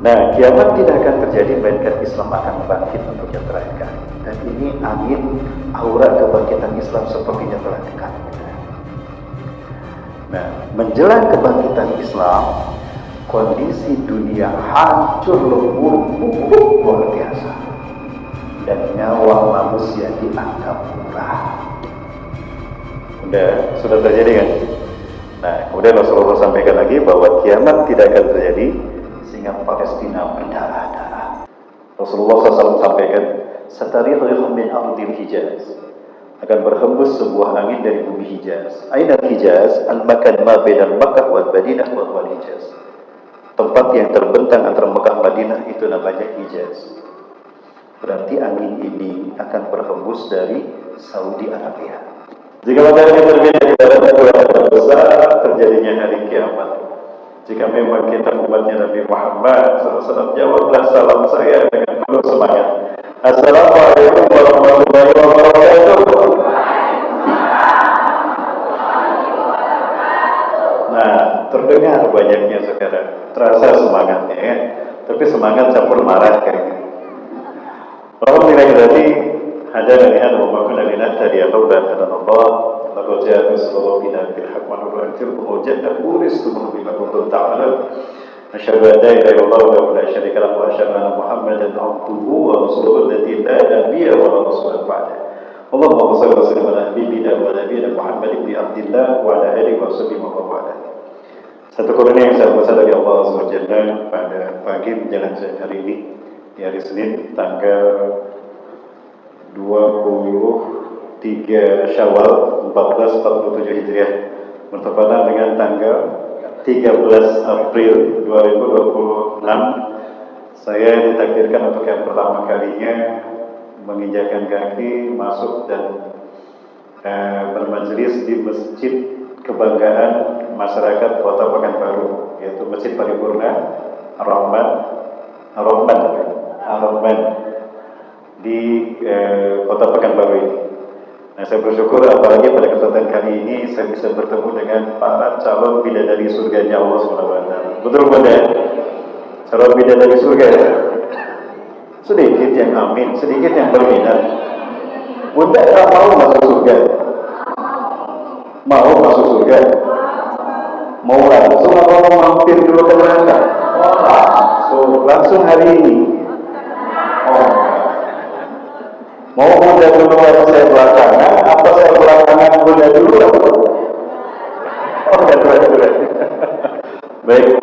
Nah, kiamat tidak akan terjadi melainkan Islam akan bangkit untuk yang terakhir kali. Dan ini angin aura kebangkitan Islam sepertinya telah dekat. Nah, menjelang kebangkitan Islam, kondisi dunia hancur lebur luar biasa, dan nyawa manusia dianggap murah. Sudah terjadi kan? Nah, kemudian Rasulullah sampaikan lagi bahwa kiamat tidak akan terjadi sehingga Palestina berdarah-darah. Rasulullah SAW sampaikan, "Satarihul min ardil Hijaz." Akan berhembus sebuah angin dari bumi Hijaz. Aina Hijaz? Al-makan ma bainal Makkah wal Madinah wal Hijaz. Tempat yang terbentang antara Mekah Madinah itu namanya Hijaz. Berarti angin ini akan berhembus dari Saudi Arabia. Jika matahari terbit dari barat akan besar terjadinya hari kiamat. Jika memang kita umatnya Nabi Muhammad SAW, jawablah salam saya dengan penuh semangat. Assalamualaikum warahmatullahi wabarakatuh. Nah, terdengar banyaknya sekarang. Terasa semangatnya ya. Tapi semangat campur marah kayak gitu. Alhamdulillah tadi ada lihat bahwa kuna lihat tadi atau dan kata Allah, "Laqad ja'akum rasuluna bil haqqi wa nu'tikum wajadna uristukum bima kuntum ta'malun." Asyhadu an la ilaha illallah wa la syarika lahu wa asyhadu anna Muhammadan abduhu wa rasuluhu alladzi la nabiyya wa la rasula ba'da. Allahumma shalli wa sallim ala nabiyyina wa nabiyyina Muhammad ibn Abdillah wa ala alihi wa sahbihi wa barak. Satu karunia yang saya bersyukur dari Allah SWT pada pagi menjelang hari ini, di hari Senin, tanggal 23 Syawal 1447 Hijriah, bertepatan dengan tanggal 13 April 2026. Saya ditakdirkan untuk yang pertama kalinya menginjakkan kaki masuk dan bermajelis di masjid kebanggaan masyarakat Kota Pekanbaru, yaitu Masjid Paripurna Ar-Rahman di Kota Pekanbaru ini. Nah, saya bersyukur apalagi pada kesempatan kali ini saya bisa bertemu dengan para calon bidadari surganya Allah SWT. Betul Bunda? Calon bidadari surga. Sedikit yang amin, sedikit yang berminat. Bunda tak mau masuk surga? Mau masuk surga? Mau langsung atau mau mampir dulu ke neraka? Langsung hari ini. Mau Bunda dulu atau saya belakangan? Apa saya belakangan Bunda dulu? Dua. Baik.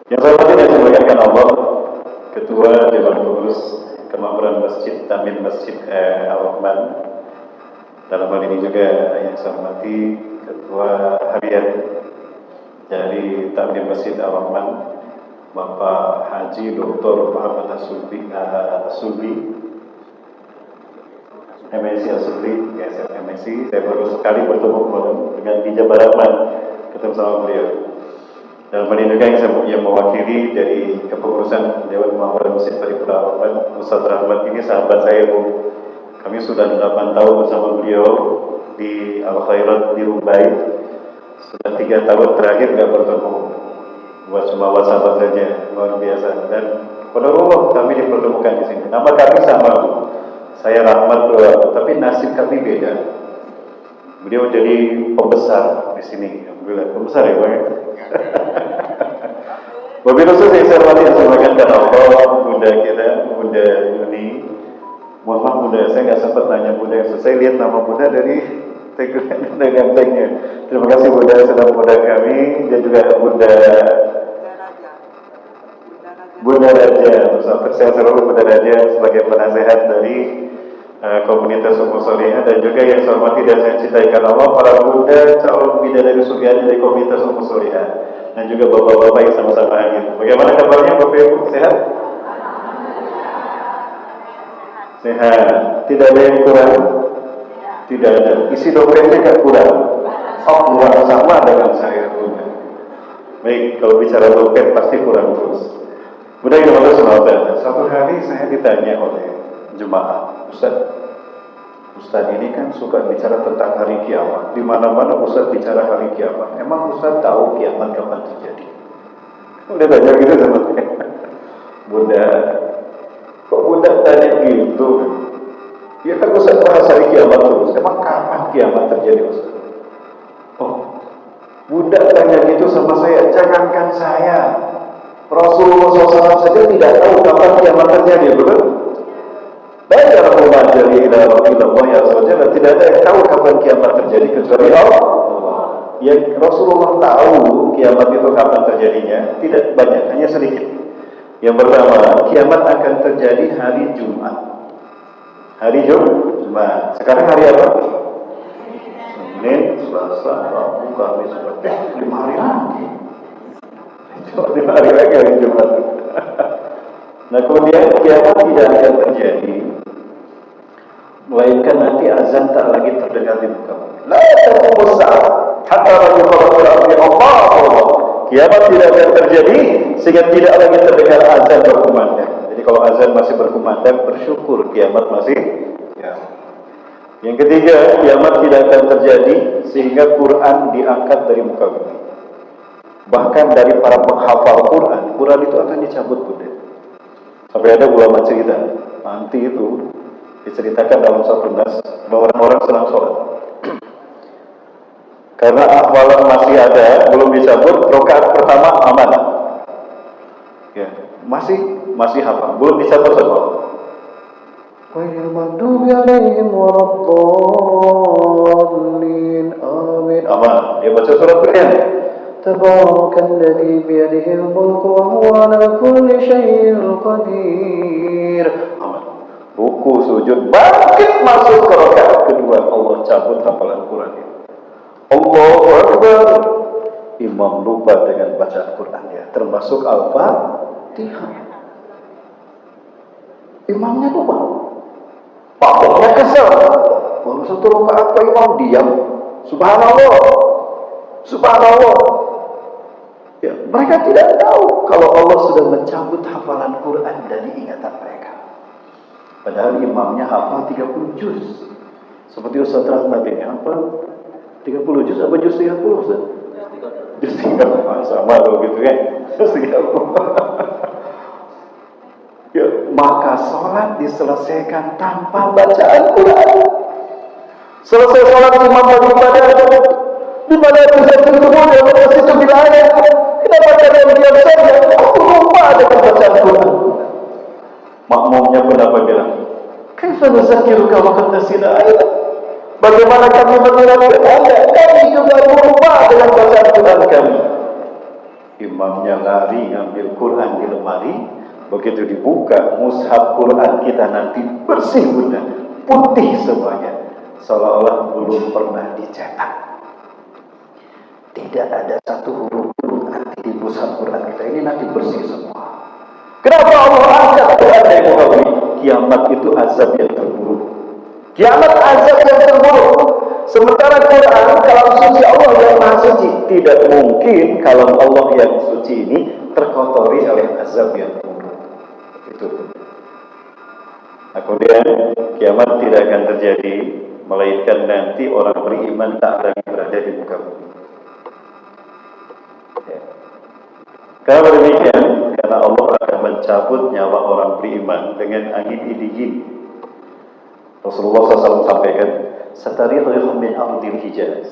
Yang saya hormati dan dimuliakan Allah, Ketua Dewan Pengurus Kemampuan Masjid Tamin Masjid Ar-Rahman. Dalam hal ini juga yang saya hormati Ketua Harian dari Tamin Masjid Ar-Rahman, Bapak Haji Dr. Muhammad As-Sulbi, MSc Asli, MSc. Saya baru sekali bertemu dengan Bijab Rahman, ketemu sama beliau. Dalam hal ini juga yang mewakili dari kepengurusan Dewan Muamalah Masjid Paripurna Ar-Rahman, Ustaz Rahmat ini sahabat saya, Bu. Kami sudah 8 tahun bersama beliau di Al-Khairat di Rubai. Sudah 3 tahun terakhir nggak bertemu, buat cuma WhatsApp saja, luar biasa. Dan pada Allah kami dipertemukan di sini. Nama kami sama, Bu. Saya Rahmat, tapi nasib kami beda. Beliau jadi pembesar di sini, alhamdulillah pembesar ya, Bang. Wabil khusus yang saya hormati dan saya karena Allah, Bunda kita, Bunda Yuni. Mohon maaf Bunda, saya nggak sempat nanya Bunda yang selesai. Lihat nama Bunda dari gantengnya. Terima kasih Bunda sudah Bunda kami, dan juga Bunda Raja. Sampai saya selalu Bunda Raja sebagai penasehat dari komunitas Ummu Solihah, dan juga yang saya hormati dan saya cintai karena Allah, para Bunda calon bidadari surga dari komunitas Ummu Solihah, dan juga bapak-bapak yang sama-sama hadir. Bagaimana kabarnya Bapak Ibu? Sehat? Sehat. Tidak ada yang kurang? Tidak ada. Isi dompetnya nggak kurang? Oh, kurang sama dengan saya, Bunda. Baik, kalau bicara dompet pasti kurang terus. Bunda yang Allah, suatu hari saya ditanya oleh jemaah, Ustaz ini kan suka bicara tentang hari kiamat. Di mana-mana Ustaz bicara hari kiamat. Emang Ustaz tahu kiamat kapan terjadi? Udah tanya gitu sama saya. Ya kan Ustaz bahas hari kiamat terus. Emang kapan kiamat terjadi Ustaz? Oh, budak tanya gitu sama saya. Jangankan saya, Rasulullah SAW saja tidak tahu kapan kiamat terjadi, betul? Dan dalam memajari ilallah ya saja tidak ada yang tahu kapan kiamat terjadi kecuali Allah. Yang Rasulullah tahu kiamat itu kapan terjadinya tidak banyak, hanya sedikit. Yang pertama, kiamat akan terjadi hari Jumat. Hari Jumat. Sekarang hari apa? Senin, Selasa, Rabu, Kamis, Jumat. 5 hari lagi. 5 hari lagi hari Jumat. Nah kemudian kiamat tidak akan terjadi melainkan nanti azan tak lagi terdengar di muka bumi. La taqumus sa'ah hatta la yuqarrara fi Allah. Kiamat tidak akan terjadi sehingga tidak lagi terdengar azan berkumandang. Jadi kalau azan masih berkumandang, bersyukur kiamat masih ya. Yang ketiga, kiamat tidak akan terjadi sehingga Quran diangkat dari muka bumi. Bahkan dari para penghafal Quran, Quran itu akan dicabut Bunda. Sampai ada ulama cerita, nanti itu diceritakan dalam satu nas bahwa orang-orang senang sholat. Karena hafalan masih ada, belum dicabut, rakaat pertama aman. Ya, masih hafal, belum dicabut semua. Ghairil maghdubi 'alaihim waladdallin. Amin. Aman. Dia baca surat Quran. Tabarakalladzi biyadihil mulku wa huwa 'ala kulli syai'in qadir. Aman. Ruku, sujud, bangkit masuk ke rakaat kedua, Allah cabut hafalan Quran itu. Allahu Akbar. Imam lupa dengan bacaan Qurannya, termasuk Al-Fatihah. Imamnya lupa. Pakainya kesel. Baru satu rakaat Pak Imam diam. Subhanallah. Subhanallah. Ya, mereka tidak tahu kalau Allah sudah mencabut hafalan Quran dari ingatan mereka. Padahal imamnya hafal 30 juz. Seperti Ustaz Rahmat ini hafal 30 juz apa juz 30 Ustaz? Juz 30 sama loh gitu kan. Juz 30. Ya, maka sholat diselesaikan tanpa bacaan Quran. Selesai sholat imam beribadah di mana bisa bertemu dengan situ wilayah. Kenapa kalian diam saja? Aku lupa dengan bacaan Quran. Makmumnya pun apa bilang? Kaifa nuzakiruka wa qad nasina ayat? Bagaimana kami mengingatkan Anda? Kami juga lupa dengan bacaan Quran kami. Imamnya lari ngambil Quran di lemari. Begitu dibuka mushaf Quran kita nanti bersih Bunda, putih semuanya, seolah-olah belum pernah dicetak. Tidak ada satu huruf pun nanti di mushaf Quran kita ini nanti bersih semua. Kenapa Allah angkat Quran dari muka bumi? Kiamat itu azab yang terburuk. Kiamat azab yang terburuk. Sementara Quran kalam suci Allah yang maha suci, tidak mungkin kalam Allah yang suci ini terkotori oleh azab yang terburuk. Itu. Nah, kemudian kiamat tidak akan terjadi melainkan nanti orang beriman tak lagi berada di muka bumi. Ya. Karena demikian, karena Allah akan mencabut nyawa orang beriman dengan angin idijin. Rasulullah SAW sampaikan, "Satarihul min ardil Hijaz."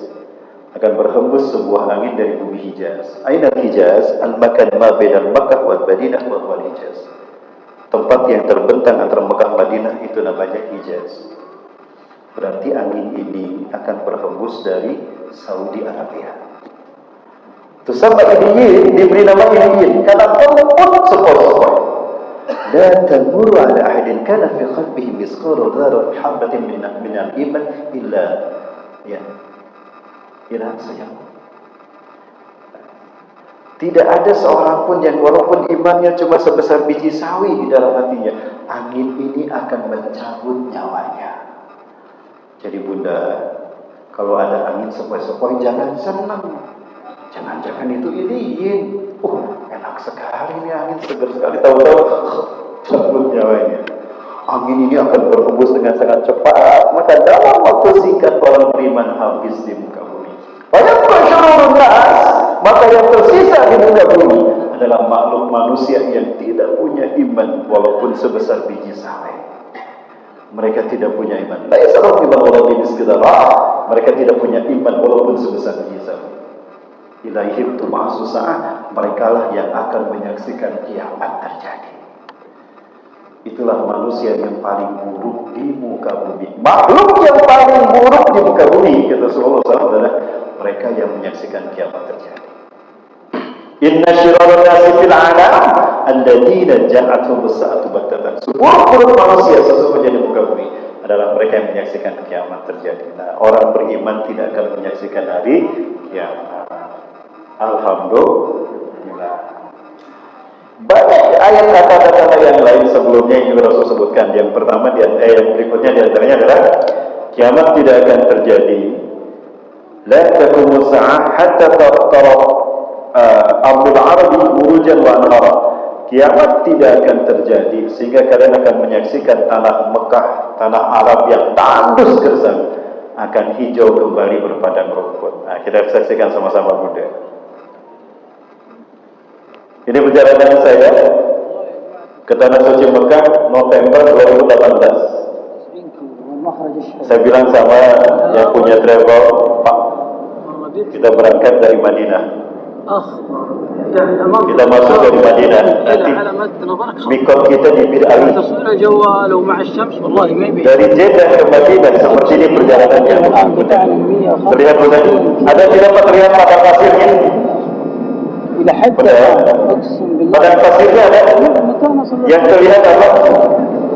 Akan berhembus sebuah angin dari bumi Hijaz. Aina Hijaz? Al-makan ma bainal Makkah wal Madinah wal Hijaz. Tempat yang terbentang antara Mekah Madinah itu namanya Hijaz. Berarti angin ini akan berhembus dari Saudi Arabia. Itu sama Idiyin, diberi nama Idiyin karena lembut sepoi-sepoi. La tamurru ala ahadin kana fi qalbihi misqalu dzarratin habatin min al-iman illa saja. Tidak ada seorang pun yang walaupun imannya cuma sebesar biji sawi di dalam hatinya, angin ini akan mencabut nyawanya. Jadi Bunda, kalau ada angin sepoi-sepoi jangan senang. Jangan-jangan itu Idiyin. Enak sekali ini angin, segar sekali. Tahu-tahu cabut nyawanya. Angin ini akan berhembus dengan sangat cepat. Maka dalam waktu singkat orang beriman habis di muka bumi. Banyak masyarakat nas, maka yang tersisa di muka bumi adalah makhluk manusia yang tidak punya iman walaupun sebesar biji sawi. Mereka tidak punya iman. Mereka tidak punya iman walaupun sebesar biji sawi. Ilaihim tub'atsu sa'ah, merekalah yang akan menyaksikan kiamat terjadi. Itulah manusia yang paling buruk di muka bumi. Makhluk yang paling buruk di muka bumi, kata Rasulullah SAW, adalah mereka yang menyaksikan kiamat terjadi. Inna syirrun nasi fil 'alam alladziina ja'atuhum as-sa'atu baghtatan. Seburuk-buruk manusia sesungguhnya di muka bumi adalah mereka yang menyaksikan kiamat terjadi. Nah, orang beriman tidak akan menyaksikan hari kiamat. Alhamdulillah. Banyak ayat kata-kata yang lain sebelumnya yang juga Rasul sebutkan. Yang pertama yang berikutnya diantaranya adalah kiamat tidak akan terjadi. La taqumu sa'ah hatta tara ardul arabi burujan wa anhara. Kiamat tidak akan terjadi sehingga kalian akan menyaksikan tanah Mekah, tanah Arab yang tandus gersang akan hijau kembali berpadang rumput. Nah, kita saksikan sama-sama Bunda. Ini perjalanan saya ke Tanah Suci Mekah November 2018. Saya bilang sama yang punya travel, Pak, kita berangkat dari Madinah. Kita masuk dari Madinah. Nanti mikot kita di Bir Ali. Dari Jeddah ke Madinah seperti ini perjalanannya. Terlihat bukan? Ada tidak terlihat padang pasirnya? Padang pasirnya ada. Yang terlihat apa?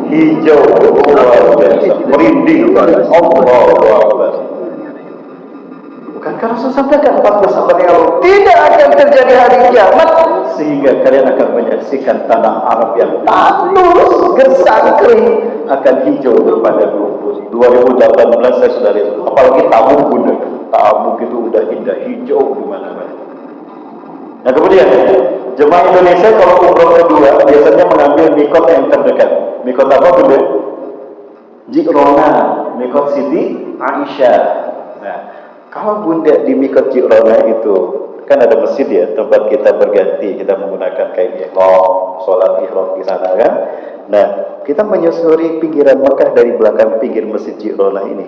Hijau, merinding. Bukankah Rasul sampaikan 14 abad yang lalu tidak akan terjadi hari kiamat sehingga kalian akan menyaksikan tanah Arab yang tandus, gersang, kering akan hijau berpadang rumput. 2018 saya sudah lihat, apalagi Tabuk Bunda. Tabuk itu udah indah hijau di mana-mana. Nah kemudian jemaah Indonesia kalau umroh kedua biasanya mengambil mikot yang terdekat. Mikot apa Bunda? Ji'rona, mikot Siti Aisyah. Nah, kalau Bunda di mikot Ji'rona itu kan ada masjid ya, tempat kita berganti, kita menggunakan kain ihram, sholat ihram di sana kan. Nah, kita menyusuri pinggiran Mekah dari belakang pinggir masjid Ji'rona ini.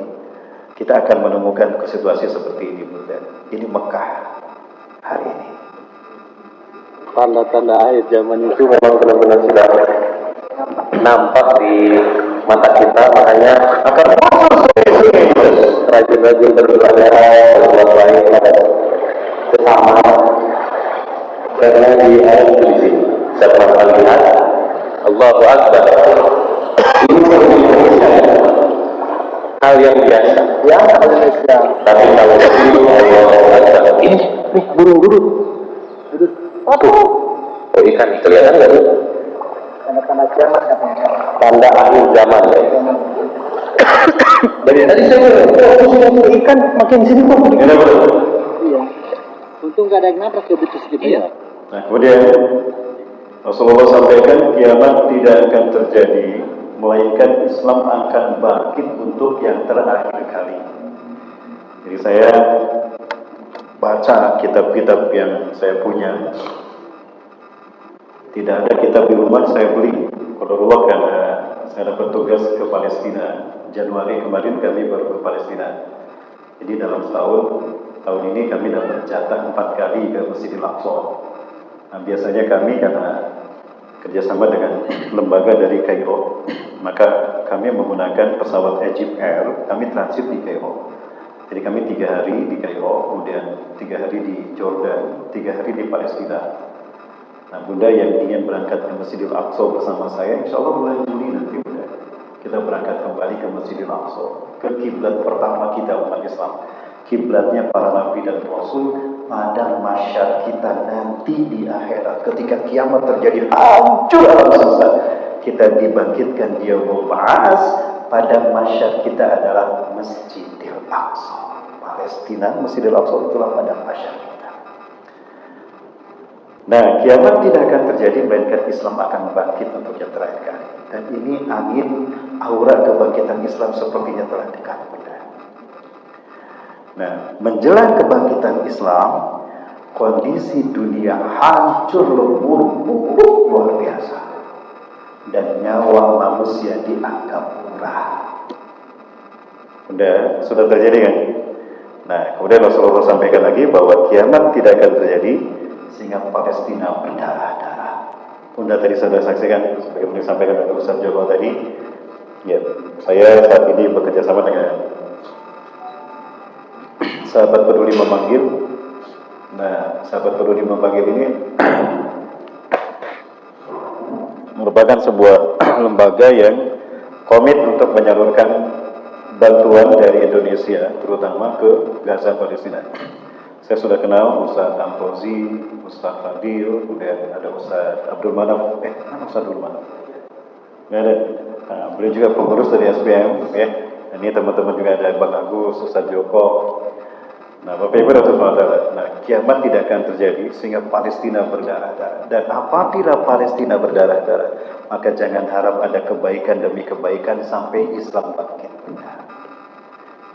Kita akan menemukan situasi seperti ini Bunda. Ini Mekah hari ini. Tanda-tanda akhir zaman itu memang benar-benar sudah nampak di mata kita, makanya akan muncul rajin-rajin beribadah berbuat baik pada sesama. Karena di ayat di sini saya pernah lihat Allahu Akbar. Ini hal yang biasa, ya hal yang biasa. Tapi kalau itu Allahu Akbar, ini burung-burung. Oh, ikan kelihatan nggak? Tanda-tanda kiamat katanya. Tanda akhir zaman ya. Dari tadi saya lihat ikan makin sini kok. Iya. Untung nggak ada yang nabrak ya betul gitu ya. Nah kemudian Rasulullah sampaikan kiamat tidak akan terjadi melainkan Islam akan bangkit untuk yang terakhir kali. Jadi saya baca kitab-kitab yang saya punya. Tidak ada kitab di rumah, saya beli. Qadarullah karena saya dapat tugas ke Palestina. Januari kemarin kami baru ke Palestina. Jadi dalam tahun ini kami dapat jatah 4 kali ke Masjidil Aqsa. Nah, biasanya kami karena kerjasama dengan lembaga dari Kairo, maka kami menggunakan pesawat Egypt Air. Kami transit di Kairo. Jadi kami 3 hari di Kairo, kemudian 3 hari di Jordan, 3 hari di Palestina. Nah Bunda yang ingin berangkat ke Masjidil Aqsa bersama saya, insya Allah bulan Juli nanti Bunda, kita berangkat kembali ke Masjidil Aqsa, ke kiblat pertama kita umat Islam, kiblatnya para nabi dan rasul, padang mahsyar kita nanti di akhirat, ketika kiamat terjadi hancur alam semesta, kita dibangkitkan di yaumul ba'ats. Padang mahsyar kita adalah Masjidil Aqsa, Palestina. Masjidil Aqsa itulah padang mahsyar kita. Nah, kiamat tidak akan terjadi melainkan Islam akan bangkit untuk yang terakhir kali. Dan ini angin aura kebangkitan Islam sepertinya telah dekat. Nah, menjelang kebangkitan Islam, kondisi dunia hancur lebur, buruk luar biasa. Dan nyawa manusia dianggap murah. Sudah terjadi kan? Nah, kemudian Rasulullah sampaikan lagi bahwa kiamat tidak akan terjadi sehingga Palestina berdarah-darah. Bunda tadi sudah saksikan, sebagaimana disampaikan oleh Ustaz Joko tadi. Ya, saya saat ini bekerja sama dengan Sahabat Peduli Memanggil. Nah, Sahabat Peduli Memanggil ini merupakan sebuah lembaga yang komit untuk menyalurkan bantuan dari Indonesia, terutama ke Gaza, Palestina. Saya sudah kenal Ustaz Amrozi, Ustaz Fadil, kemudian ada Ustaz Abdul Manaf. Ustaz Abdul Manaf? Nggak ada. Nah, beliau juga pengurus dari SPM, ya. Ini teman-teman juga ada Bang Agus, Ustaz Joko. Nah, Bapak Ibu Rasulullah, nah, kiamat tidak akan terjadi sehingga Palestina berdarah-darah. Dan apabila Palestina berdarah-darah, maka jangan harap ada kebaikan demi kebaikan sampai Islam bangkit.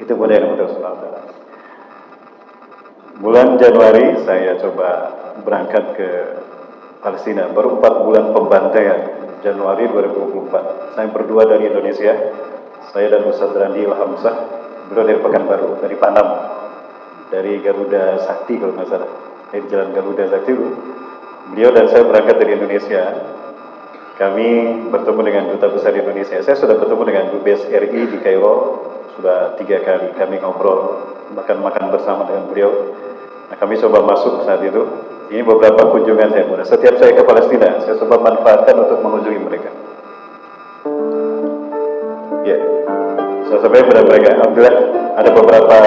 Itu boleh yang Rasulullah. Bulan Januari saya coba berangkat ke Palestina. Baru 4 bulan pembantaian, Januari 2024. Saya berdua dari Indonesia. Saya dan Ustaz Randi Ilhamsah, beliau dari Pekanbaru, dari Panam, dari Garuda Sakti kalau nggak salah, dari Jalan Garuda Sakti. Beliau dan saya berangkat dari Indonesia. Kami bertemu dengan Duta Besar Indonesia. Saya sudah bertemu dengan Dubes RI di Kairo sudah 3 kali. Kami ngobrol, makan bersama dengan beliau. Nah, kami coba masuk saat itu. Ini beberapa kunjungan saya. Setiap saya ke Palestina, saya coba manfaatkan untuk mengunjungi mereka. Ya, saya sampaikan kepada mereka. Alhamdulillah ada beberapa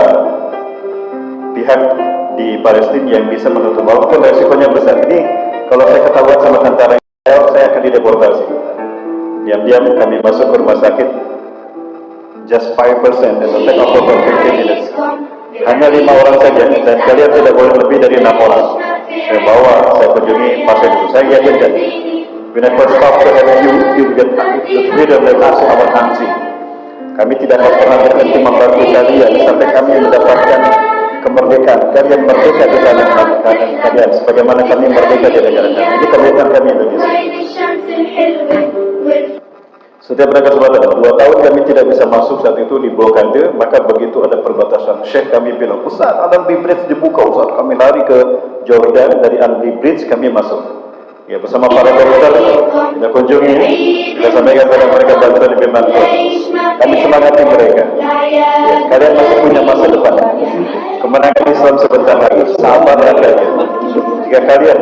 pihak di Palestina yang bisa menutup, walaupun resikonya besar. Ini kalau saya ketahuan sama tentara Israel, saya akan dideportasi. Diam-diam kami masuk ke rumah sakit, just 5% and the take off for 15 minutes. Hanya 5 orang saja, dan kalian tidak boleh lebih dari 6 orang. Saya bawa, saya kunjungi pasien itu. Saya yakinkan, when I first stop to have you get the freedom like us our country. Kami tidak akan pernah berhenti membantu kalian sampai kami mendapatkan kemerdekaan. Kalian merdeka di tangan kalian, sebagaimana kami merdeka di negara kami. Ini komitmen kami Indonesia. Setiap ada kesempatan, 2 tahun kami tidak bisa masuk saat itu di blokade, maka begitu ada perbatasan, Syekh kami bilang, Ustaz, Al-Anbi Bridge dibuka, Ustaz. Kami lari ke Jordan, dari Al-Anbi Bridge kami masuk. Ya, bersama para dokter, kita kunjungi, kita sampaikan kepada mereka bantuan demi bantuan. Kami semangati mereka. Ya, kalian masih punya masa depan. Kemenangan Islam sebentar lagi. Sabar adanya. Jika kalian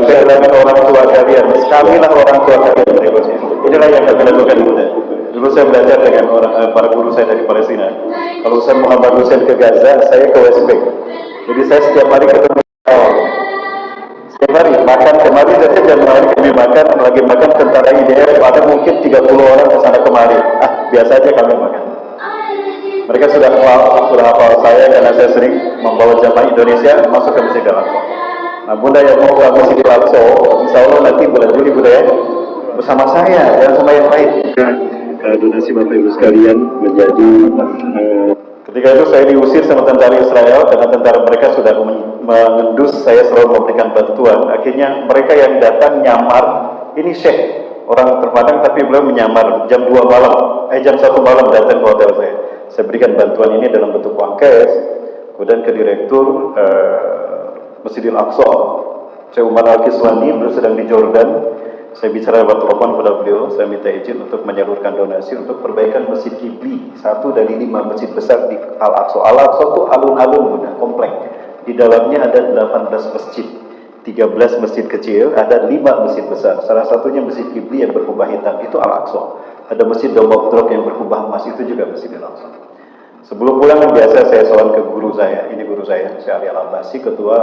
kehilangan orang tua kalian, kamilah orang tua kalian berikutnya. Inilah yang kami lakukan Bunda. Dulu saya belajar dengan para guru saya dari Palestina. Kalau saya Muhammad Hussein ke Gaza, saya ke West Bank. Jadi saya setiap hari ketemu setiap hari makan. Kemarin saja jam lain kami makan, lagi makan tentara IDF, ada mungkin 30 orang ke sana kemari. Biasa aja kami makan. Mereka sudah hafal saya karena saya sering membawa jamaah Indonesia masuk ke Masjidil Aqsa. Nah, Bunda yang mau ke Masjidil Aqsa, insya Allah nanti bulan Juli Bunda ya, bersama saya dan sama yang lain. Donasi Bapak Ibu sekalian menjadi ketika itu saya diusir sama tentara Israel karena tentara mereka sudah mengendus saya selalu memberikan bantuan. Akhirnya mereka yang datang nyamar, ini Syekh orang terpadang tapi beliau menyamar jam 2 malam, jam 1 malam datang ke hotel saya. Saya berikan bantuan ini dalam bentuk uang cash. Kemudian ke Direktur Masjidil Aqsa, Syekh Umar Al-Kiswani, beliau sedang di Jordan. Saya bicara lewat telepon kepada beliau, saya minta izin untuk menyalurkan donasi untuk perbaikan Masjid Qibli, 1 dari 5 masjid besar di Al-Aqsa. Al-Aqsa itu alun-alun Bunda, komplek. Di dalamnya ada 18 masjid, 13 masjid kecil, ada 5 masjid besar. Salah satunya Masjid Qibli yang berkubah hitam, itu Al-Aqsa. Ada Masjid Domobdrok yang berkubah emas, itu juga Masjid Al-Aqsa. Sebelum pulang biasa saya soal ke guru saya, ini guru saya, Syekh Ali Al-Abbasi, Ketua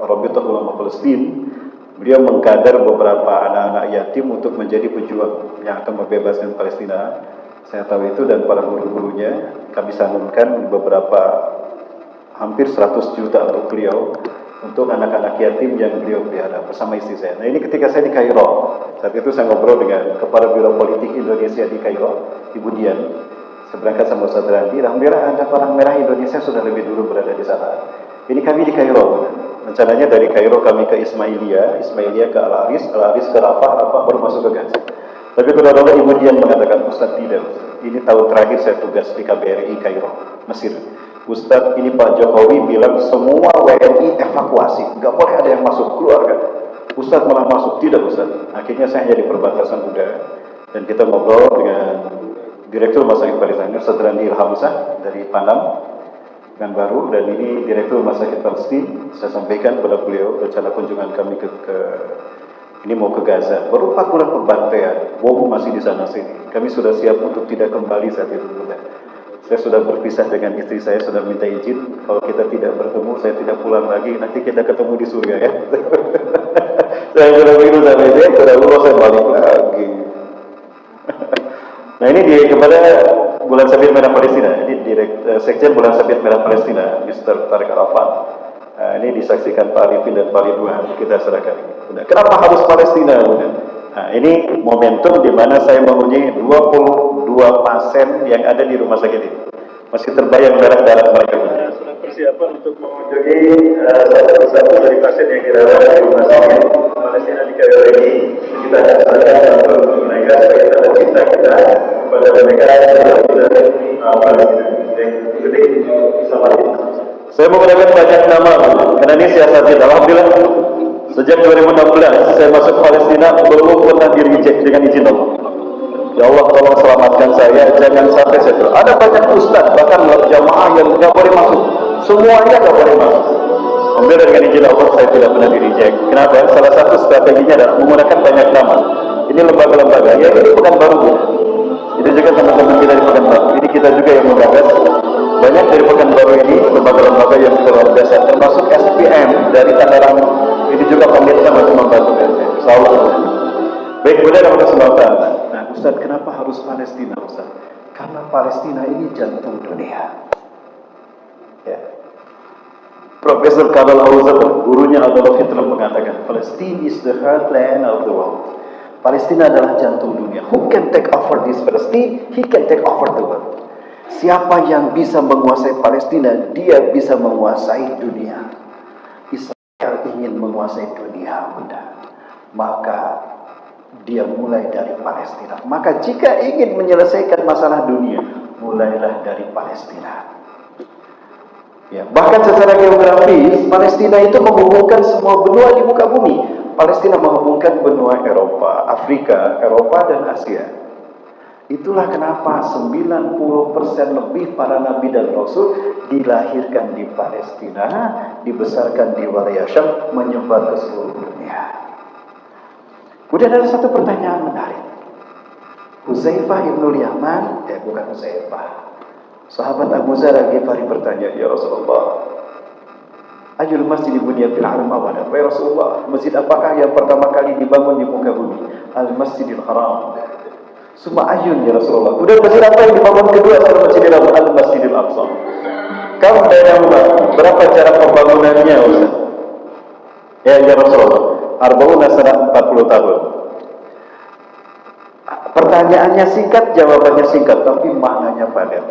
Rabithah Ulama Palestina. Beliau mengkader beberapa anak-anak yatim untuk menjadi pejuang yang akan membebaskan Palestina. Saya tahu itu dan para guru-gurunya kami sanggupkan beberapa hampir 100 juta untuk beliau, untuk anak-anak yatim yang beliau pelihara bersama istri saya. Nah, ini ketika saya di Kairo. Saat itu saya ngobrol dengan Kepala Biro Politik Indonesia di Kairo, Ibu Dian. Saya berangkat sama Ustaz Randi. Alhamdulillah ada Palang Merah Indonesia sudah lebih dulu berada di sana. Ini kami di Kairo. Rencananya dari Kairo kami ke Ismailia ke Al-Aris ke Rafah, baru masuk ke Gaza. Tapi kalau Ibu Dian mengatakan, Ustaz tidak, ini tahun terakhir saya tugas di KBRI Kairo, Mesir. Ustaz, ini Pak Jokowi bilang semua WNI evakuasi, nggak boleh ada yang masuk, keluarga. Ustaz malah masuk, tidak Ustaz. Akhirnya saya hanya di perbatasan udara, dan kita ngobrol dengan Direktur Rumah Sakit Palestina, Saudara Hamzah dari Panam, yang baru, dan ini Direktur Rumah Sakit Palestina. Saya sampaikan kepada beliau rencana kunjungan kami ini mau ke Gaza. Baru 4 bulan pembantaian, bom masih di sana sini. Kami sudah siap untuk tidak kembali saat itu. Saya sudah berpisah dengan istri saya, sudah minta izin. Kalau kita tidak bertemu, saya tidak pulang lagi. Nanti kita ketemu di surga ya. Saya sudah begitu sampai dia, sudah lulus saya balik lagi. Nah ini kepada Bulan Sabit Merah Palestina, ini Sekjen Bulan Sabit Merah Palestina, Mr. Tariq Arafat. Ini disaksikan Pak Arifin dan Pak Ridwan, kita serahkan. Kenapa harus Palestina? Nah, ini momentum di mana saya mengunjungi 22 pasien yang ada di rumah sakit ini. Masih terbayang darah-darah mereka. Sudah persiapan untuk mengunjungi satu-satu dari pasien yang dirawat di rumah sakit Palestina di Kairo ini. Kita akan untuk mereka supaya kita cinta kita kepada mereka dari Palestina. Jadi selamat. Saya menggunakan banyak nama karena ini siasat kita. Alhamdulillah sejak 2016 saya masuk Palestina belum pernah di-reject dengan izin Allah. Ya Allah tolong selamatkan saya, jangan sampai saya terus. Ada banyak ustaz bahkan jamaah yang tidak boleh masuk, semuanya tidak boleh masuk. Alhamdulillah dengan izin Allah saya tidak pernah di-reject. Kenapa? Salah satu strateginya adalah menggunakan banyak nama. Ini lembaga-lembaga, ya ini bukan baru. Itu juga teman-teman kita di Pekanbaru. Ini kita juga yang menggagas. Banyak dari Pekanbaru ini lembaga-lembaga yang luar biasa, termasuk SPM dari Tangerang. Ini juga pemirsa masih membantu saya. Selalu. Baik, boleh dapat kesempatan. Nah, Ustaz, kenapa harus Palestina, Ustaz? Karena Palestina ini jantung dunia. Ya. Profesor Karl Auzer, gurunya Adolf Hitler mengatakan, Palestine is the heartland of the world. Palestina adalah jantung dunia. Who can take over this Palestine? He can take over the world. Siapa yang bisa menguasai Palestina, dia bisa menguasai dunia. Israel ingin menguasai dunia, Bunda. Maka dia mulai dari Palestina. Maka jika ingin menyelesaikan masalah dunia, mulailah dari Palestina. Ya, bahkan secara geografis, Palestina itu menghubungkan semua benua di muka bumi. Palestina menghubungkan benua Eropa, Afrika, Eropa dan Asia. Itulah kenapa 90% lebih para nabi dan rasul dilahirkan di Palestina, dibesarkan di wilayah Syam, menyebar ke seluruh dunia. Kemudian ada satu pertanyaan menarik. Huzaifah ibnul Yaman, bukan Huzaifah, sahabat Abu Dzar Al-Ghifari bertanya, ya Rasulullah, Ayul masjid bunya fil alam awala. Ya Rasulullah, masjid apakah yang pertama kali dibangun di muka bumi? Al-Masjidil Haram. Suma ayun ya Rasulullah. Kemudian masjid apa yang dibangun kedua setelah Masjidil Haram? Al-Masjidil Aqsa. Kamu tanya berapa cara pembangunannya, Ustaz? Ya Rasulullah. Arba'una sanah 40 tahun. Pertanyaannya singkat, jawabannya singkat, tapi maknanya padat.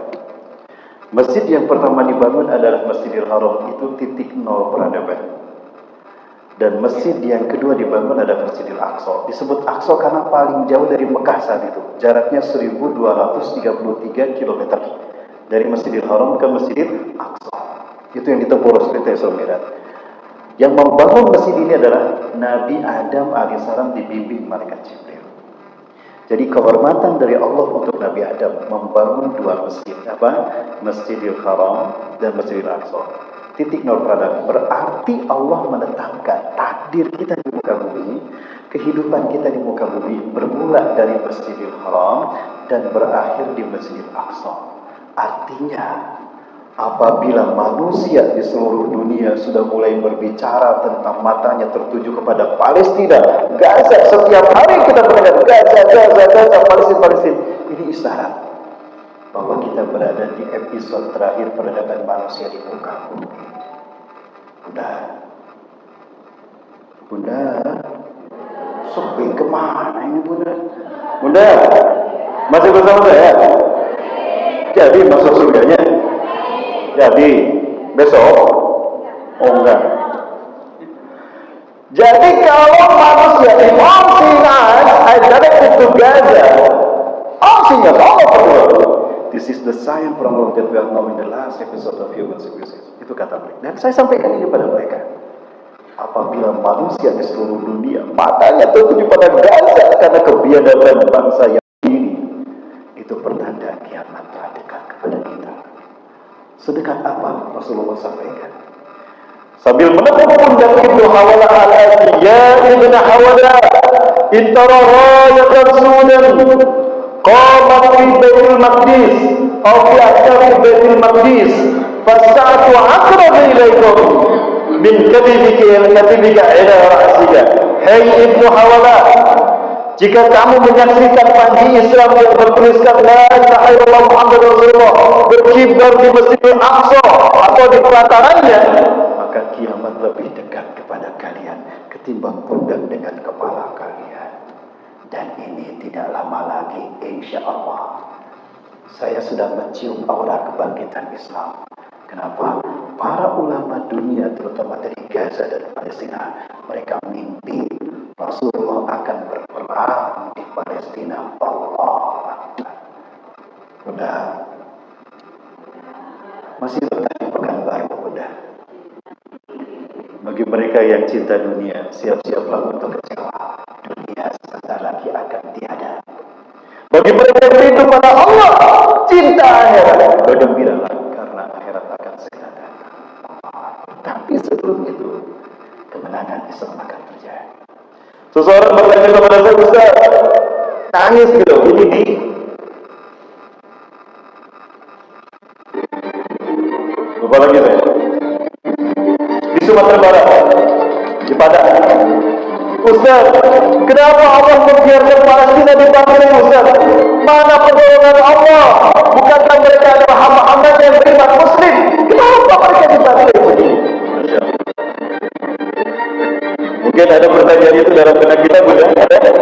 Masjid yang pertama dibangun adalah Masjidil Haram, itu titik nol peradaban. Dan masjid yang kedua dibangun adalah Masjidil Aqsa. Disebut Aqsa karena paling jauh dari Mekah saat itu. Jaraknya 1233 km. Dari Masjidil Haram ke Masjidil Aqsa. Itu yang ditempuh Rasulullah SAW. Yang membangun masjid ini adalah Nabi Adam alaihissalam dibimbing malaikat Jibril. Jadi kehormatan dari Allah untuk Nabi Adam membangun dua masjid. Apa? Masjidil Haram dan Masjidil Aqsa. Titik nol peradaban. Berarti Allah menetapkan takdir kita di muka bumi, kehidupan kita di muka bumi bermula dari Masjidil Haram dan berakhir di Masjidil Aqsa. Artinya, apabila manusia di seluruh dunia sudah mulai berbicara tentang matanya tertuju kepada Palestina, Gaza, setiap hari kita mendengar Gaza, Palestina. Ini isyarat bahwa kita berada di episode terakhir peradaban manusia di muka bumi. Bunda, sepi kemana ini Bunda? Bunda, masih bersama saya? Jadi masuk surganya? Jadi besok? Oh enggak. Jadi kalau manusia Imam Sinai directed to Gaza, science from that we have known in the last episode of Human Civilization. Itu kata mereka. Dan saya sampaikan ini pada mereka. Apabila manusia di seluruh dunia matanya tertuju pada Gaza karena kebiadaban bangsa yang ini, itu pertanda kiamat telah dekat kepada kita. Sedekat apa Rasulullah sampaikan? Sambil menepuk pundak Ibnu Hawalah al-Azdi, ya Ibnu Hawalah, intara rayatan sudan qamat fi Baitul Maqdis aw fi atrafi Baitul Maqdis fasa'atu aqrabu ilaikum min kadhibika ila ra'sika. Hai Ibnu Hawalah, jika kamu menyaksikan panji Islam yang bertuliskan La ilaha illallah Muhammad Rasulullah berkibar di Masjidil Aqsa atau di pelatarannya, maka kiamat lebih dekat kepada kalian ketimbang pundak dengan kepala kalian. Dan ini tidak lama lagi, insya Allah. Saya sudah mencium aura kebangkitan Islam. Kenapa? Para ulama dunia, terutama dari Gaza dan Palestina, mereka mimpi Rasulullah akan berperang di Palestina. Allah. Udah. Masih bertanya pekan baru, udah. Bagi mereka yang cinta dunia, siap-siaplah untuk kecewa. Dunia sebentar lagi akan tiada. Bagi mereka yang rindu pada Allah, cinta akhirat, bergembiralah karena akhirat akan segera datang. Tapi sebelum itu, kemenangan Islam akan terjadi. Seseorang bertanya kepada saya, Ustaz, nangis gitu, ini lupa lagi saya. Di Sumatera Barat, di Padang. Ustaz, kenapa Allah membiarkan Palestina dibantai, Ustaz? Mana pertolongan Allah? Bukankah mereka adalah hamba-hamba yang beriman Muslim? Kenapa mereka dibantai begini? Mungkin ada pertanyaan itu dalam benak kita, bukan? Ada?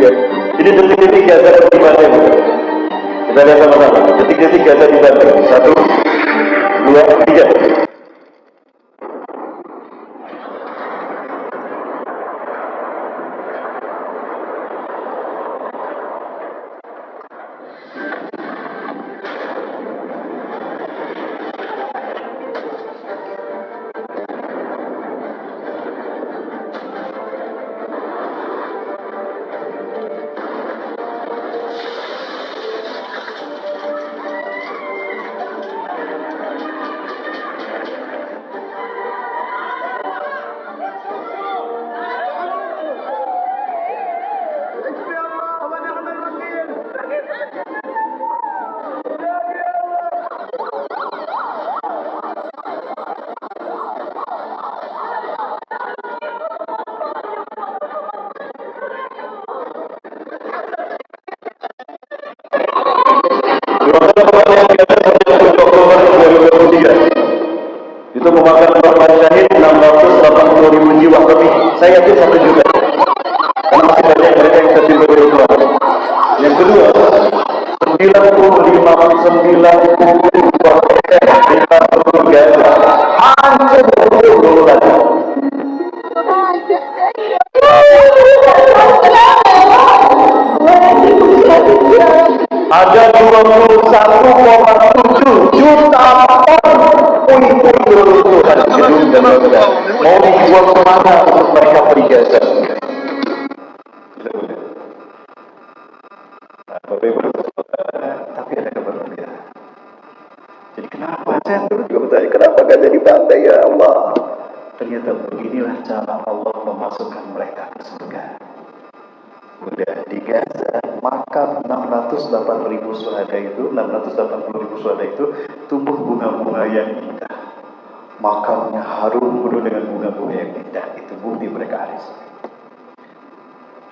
Ya. Ini detik-detik Gaza dibantai, bukan? Kita lihat sama-sama. Detik-detik Gaza dibantai. 1, 2, 3. Itu memakan korban syahid 680.000 jiwa lebih. Saya yakin 1 juta. Karena masih banyak mereka yang tertimpa berubah. Yang kedua, 95% Gaza hancur betul lagi. Ada 21,7 juta ton puing-puing beruntuhan gedung dan bangunan. Mau dibuang kemana untuk mereka pergi Gaza? Tapi ada kabar gembira. Jadi kenapa? Saya terus juga bertanya, kenapa gak jadi bantai ya Allah? Ternyata beginilah cara Allah memasukkan mereka ke surga. Udah di Gaza, makam 680.000 syuhada itu, 680.000 syuhada itu tumbuh bunga-bunga yang indah. Makamnya harum penuh dengan bunga-bunga yang indah. Itu bukti mereka ahli surga.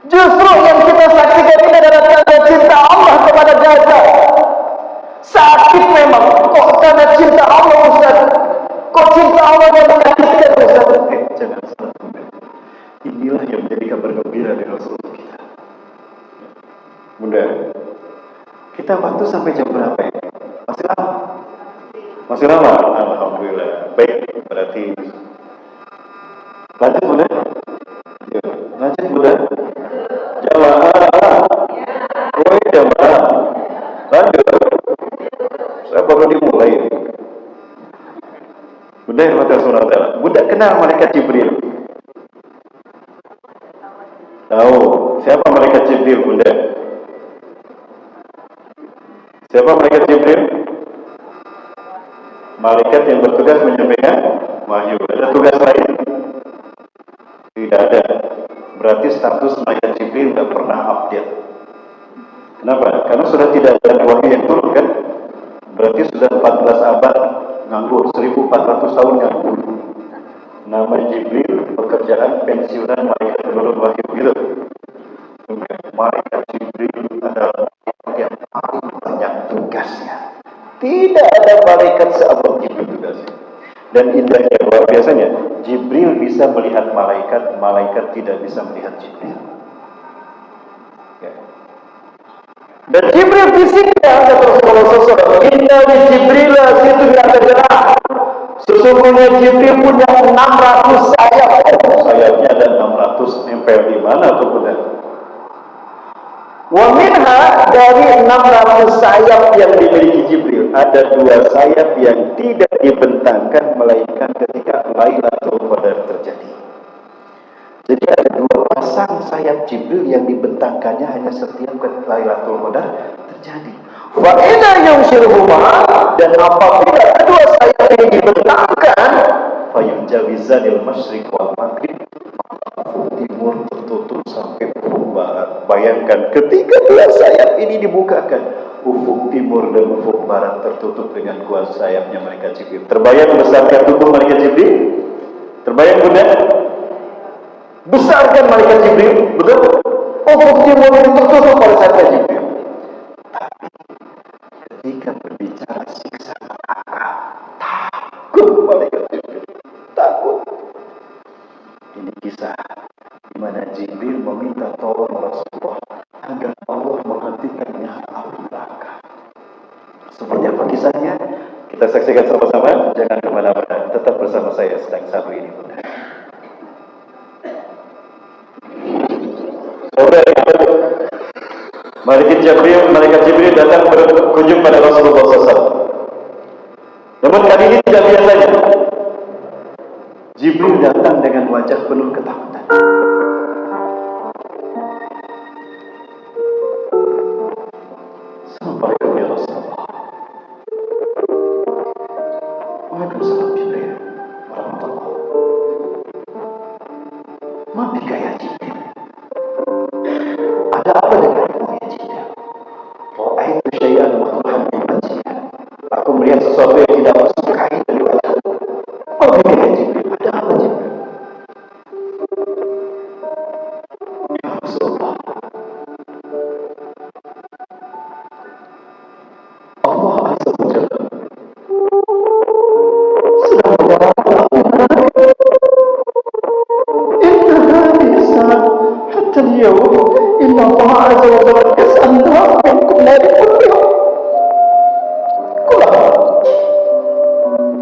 Justru yang kita saksikan ini adalah tanda cinta Allah kepada Gaza. Sakit memang, kok tanda cinta Allah, Ustaz? Kok cinta Allah yang menyakitkan, Ustaz? Jangan salah. Inilah yang menjadi kabar gembira dari Rasulullah kita. Bunda, kita waktu sampai jam berapa ya? Masih lama? Masih lama? Alhamdulillah. Baik, berarti lanjut Bunda? Lanjut Bunda? Jamaah. Woi jamaah. Lanjut. Bunda yang mata surah Allah. Bunda kenal malaikat Jibril? Tahu siapa malaikat Jibril, Bunda? Siapa malaikat Jibril? Malaikat yang bertugas menyampaikan wahyu. Ada tugas lain? Tidak ada. Berarti status malaikat Jibril tidak pernah update. Kenapa? Karena sudah tidak ada wahyu yang turun kan? Berarti sudah 14 abad nganggur, 1400 tahun nganggur. Nama Jibril, pekerjaan pensiunan malaikat penurun wahyu gitu. Malaikat Jibril adalah yang paling banyak tugasnya. Tidak ada malaikat seabad Jibril tugasnya. Dan indahnya luar biasanya, Jibril bisa melihat malaikat, malaikat tidak bisa melihat Jibril. Ya. Dan Jibril fisiknya, kata Rasulullah SAW, inna li Jibril situ yang terjelah. Sesungguhnya Jibril punya 600 sayap. Sayapnya ada 600, nempel di mana tuh Bunda? Wa minha, dari 600 sayap yang dimiliki Jibril, ada 2 sayap yang tidak dibentangkan melainkan ketika Lailatul Qadar terjadi. Jadi ada 2 pasang sayap Jibril yang dibentangkannya hanya setiap Lailatul Qadar terjadi. Wa idza yushirhuma, dan apabila kedua sayap ini dibentangkan, fayunjawizanil masyriq wal maghrib, timur tertutup sampai ufuk barat. Bayangkan ketika dua sayap ini dibukakan, ufuk timur dan ufuk barat tertutup dengan kuasa sayapnya malaikat Jibril. Terbayang besarkan tubuh malaikat Jibril? Terbayang Bunda? Besarkan malaikat Jibril, betul? Ufuk timur itu tertutup oleh sayap Jibril. Tapi ketika berbicara siksa neraka, takut malaikat Jibril, takut. Ini kisah di mana Jibril meminta tolong Rasulullah agar Allah menghentikannya api neraka. Seperti apa kisahnya? Kita saksikan sama-sama. Jangan kemana-mana. Tetap bersama saya sedang satu ini, Bunda. Malaikat Jibril datang berkunjung pada Rasulullah SAW. Namun kali ini tidak biasanya. Jibril datang dengan wajah penuh ketakutan. Assalamualaikum ya Rasulullah. Waalaikumsalam Jibril warahmatullah. Ma bika ya Jibril? Ada apa denganmu ya Jibril? Ra'aitu syai'an makruhan min wajhika. Aku melihat sesuatu yang tidak aku sukai dari wajahmu. Ma bika ya Jibril? Ada apa Jibril? Ya Rasulullah, Allah Azza wa Jalla sedang menyatakan inna hadhihi sa'at hatta al-yawm inna Allah Azza wa Jalla kas'anna minkum nari kulli yawm.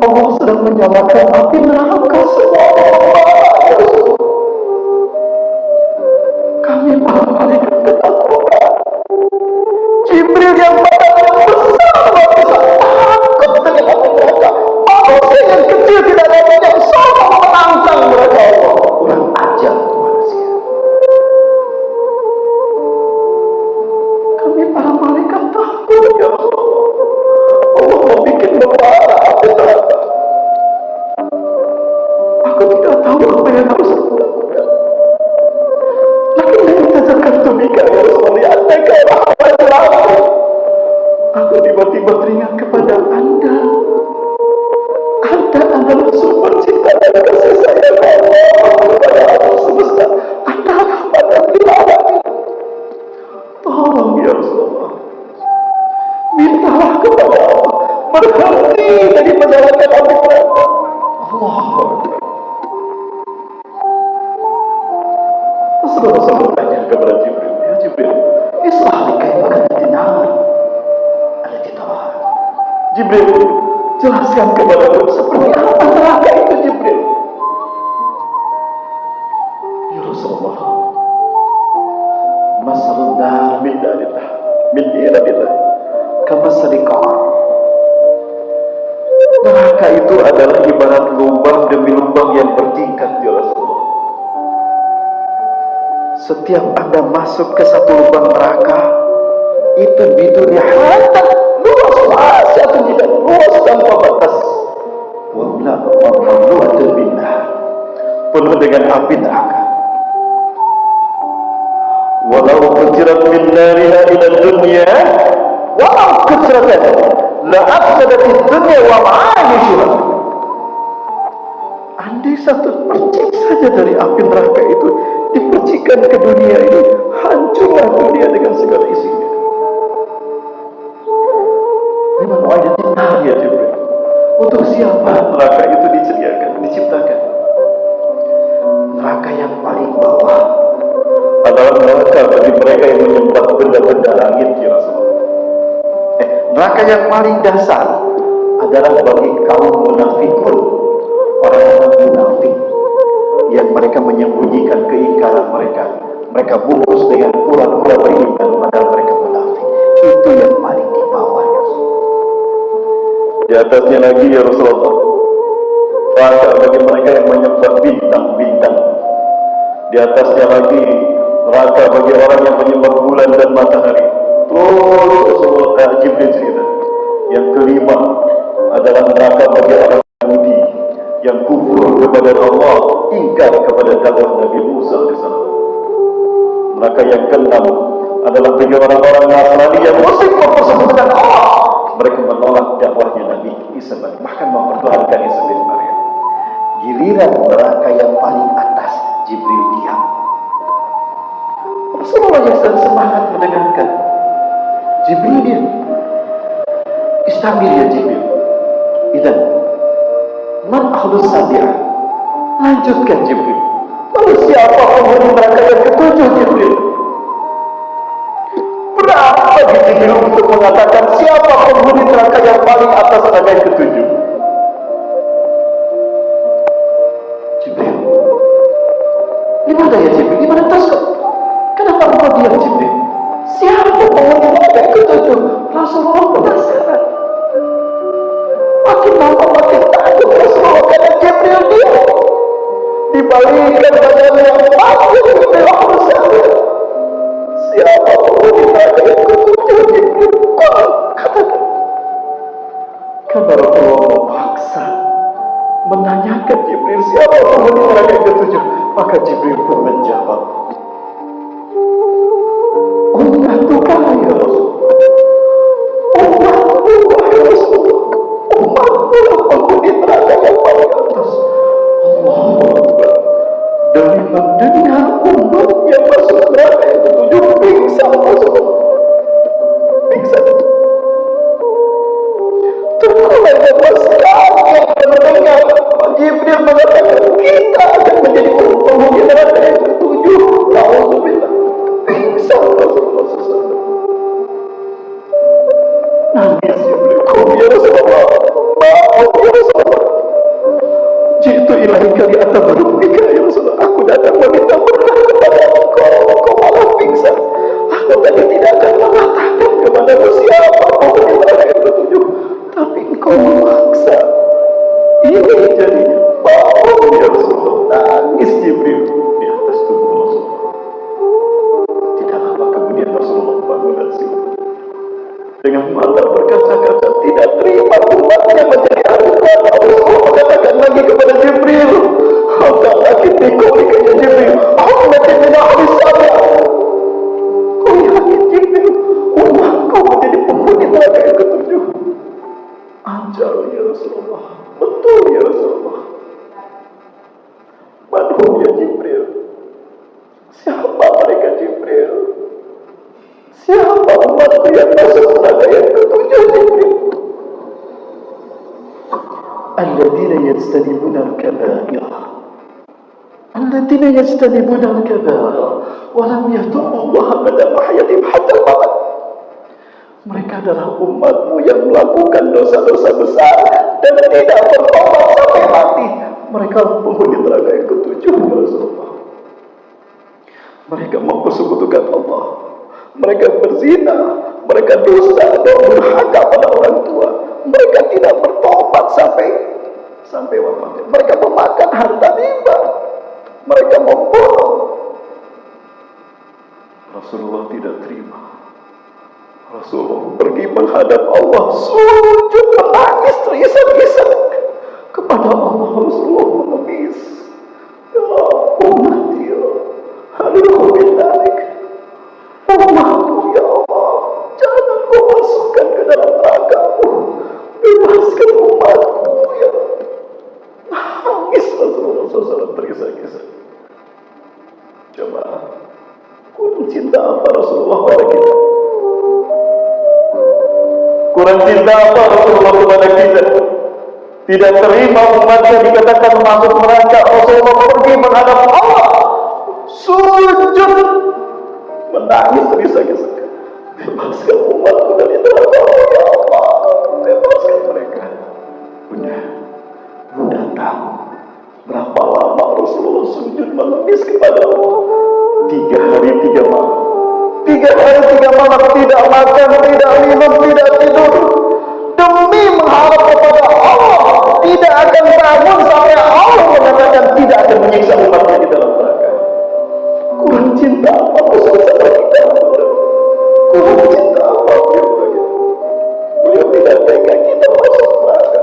Allah sedang menyalakan api neraka semua orang. Kami para malaikat ketakutan. Jibril yang badannya besar takut dengan api neraka. Manusia yang kecil tidak ada yang sombong menantang mereka. Allah kurang ajar untuk manusia. Kami para malaikat takut ya Rasulullah. Allah mau bikin membara api neraka. Aku tidak tahu apa yang harus aku lakukan. Lakin tazakartu bika ya Rasulullah, annaka rahmatul alamin. Aku tiba-tiba teringat kepada Anda. Anda adalah sumber cinta dan kasih sayang Allah kepada alam semesta. Anda rahmatul alamin. Tolong ya Rasulullah, mintalah kepada Allah berhenti dari menyalakan api neraka. Allahu Akbar. Rasulullah bertanya kepada Jibril, ya Jibril, islahli kaifa kanat an-nar allati taraha. Jibril, jelaskan kepadaku seperti apa neraka itu Jibril. Ya Rasulullah, masalun nar min narillah min iradillah kama sadiqah. Neraka itu adalah ibarat lubang demi lubang yang bertingkat ya Rasulullah. Setiap Anda masuk ke satu lubang neraka, itu bidurnya hantar luas, satu tidak luas tanpa batas. Wala mamlu'atun binnah, penuh dengan api neraka. Walau fujirat min nariha ila dunya walau kusratan la afsadatid dunya wa ma'ayishuha. Andai satu percik saja dari api neraka itu dipercikan ke dunia ini, hancurlah dunia dengan segala isinya. Liman wajadin nar ya Jibril. Untuk siapa neraka itu diciptakan? Neraka yang paling bawah adalah neraka bagi mereka yang menyembah benda-benda langit ya Rasulullah. Neraka yang paling dasar adalah bagi kaum munafikun, orang-orang munafik yang mereka menyembunyikan keingkaran mereka. Mereka bungkus dengan pura-pura beriman padahal mereka munafik. Itu yang paling di bawah ya Rasulullah. Di atasnya lagi ya Rasulullah, neraka bagi mereka yang menyembah bintang-bintang. Di atasnya lagi neraka bagi orang yang menyembah bulan dan matahari. Terus Rasulullah Jibril cerita. Yang kelima adalah neraka bagi orang Yahudi yang kufur kepada Allah, ingkar kepada dakwah Nabi Musa AS. Neraka yang keenam adalah bagi orang-orang Nasrani yang musyrik mempersekutukan Allah. Mereka menolak dakwahnya Nabi Isa, bahkan mempertahankan Isa bin Maryam. Giliran neraka yang paling atas, Jibril diam. Rasulullah yang semangat mendengarkan. Jibril diam. Istamir ya Jibril. Idan man ahlus sabi'ah. Lanjutkan Jibril. Lalu siapa penghuni neraka yang ketujuh Jibril? Berapa bagi Jibril untuk mengatakan siapa penghuni neraka yang paling atas neraka yang ketujuh? Jibril, gimana ya Jibril? Gimana tasuk? Kenapa engkau diam Jibril? Siapa penghuni neraka yang ketujuh? Rasulullah penasaran. Makin lama makin takut Rasulullah karena Jibril diam. Dibalikkan badannya yang pasti Jibril harus sadar. Siapa penghuni neraka yang ketujuh Jibril? Katakan. Karena Rasulullah memaksa menanyakan Jibril siapa penghuni neraka yang ketujuh, maka Jibril pun menjawab, ummatuka ya Rasulullah, ummatuka ya Rasulullah, umatku lah penghuni neraka yang paling atas. Allahu Akbar. Dari mendengar umat yang masuk neraka yang ketujuh pingsan Rasulullah, pingsan. Terkulai lepas kaget mendengar Jibril mengatakan kita akan menjadi penghuni neraka yang ketujuh. Alhamdulillah, pingsan Rasulullah SAW. Nangis Jibril, ya Rasulullah, maaf ya Rasulullah. Jitu ilahi kali atas berubika ya Rasulullah. Aku datang meminta berkah kepada engkau malah pingsan. Aku tadi tidak akan mengatakan kepada siapa penghuni neraka yang ketujuh, tapi engkau memaksa. Ini jadinya maaf ya Rasulullah. Nangis Jibril di atas tubuh Rasulullah. Tidak lama kemudian Rasulullah bangun dan sibuk dengan mata berkaca-kaca, tidak terima umatnya menjadi anugerah. Rasulullah mengatakan lagi kepada Jibril, "Hada akin biqaulika ya Jibril, ummati min ahli sabi'ah." Kau yakin Jibril, umatku menjadi penghuni neraka yang ketujuh? Ajal ya Rasulullah, betul ya Rasulullah. Manhum ya Jibril, siapa mereka Jibril? Siapa umatku yang masuk neraka yang ketujuh Jibril? Alladzina yajtanibuna al-kaba'ir, alladzina yajtanibuna al-kaba'ir wa lam yatubu Allah pada hayatihim hatta al-mamat. Mereka adalah umatmu yang melakukan dosa-dosa besar dan tidak bertobat sampai mati. Mereka penghuni neraka yang ketujuh ya Rasulullah. Mereka mempersekutukan Allah, mereka berzina, mereka dosa dan durhaka pada orang tua. Mereka tidak bertobat sampai wafat. Mereka memakan harta riba, mereka membunuh. Rasulullah tidak terima. Rasulullah pergi menghadap Allah, sujud menangis terisak-isak kepada Allah. Rasulullah menangis, ya ummati, ya haliku billahi, umatku ya Allah, jangan kau masukkan ke dalam neraka-Mu, bebaskan umatku ya. Nangis Rasulullah SAW terisak-isak. Coba kurang cinta apa Rasulullah pada kita? Kurang cinta apa Rasulullah kepada kita? Tidak terima umatnya dikatakan masuk neraka. Rasulullah pergi menghadap Allah, sujud menangis terisak-isak, bebaskan umatku dari neraka ya Allah, bebaskan mereka. Udah tahu berapa lama Rasulullah sujud menangis kepada Allah? 3 hari 3 malam. 3 hari 3 malam tidak makan, tidak minum, tidak tidur, demi mengharap kepada Allah tidak akan bangun sampai Allah mengatakan tidak akan menyiksa umatnya di dalam neraka. Kurang cinta apa Rasulullah sama kita? Kurang cinta apa beliau tidak tega kita masuk neraka.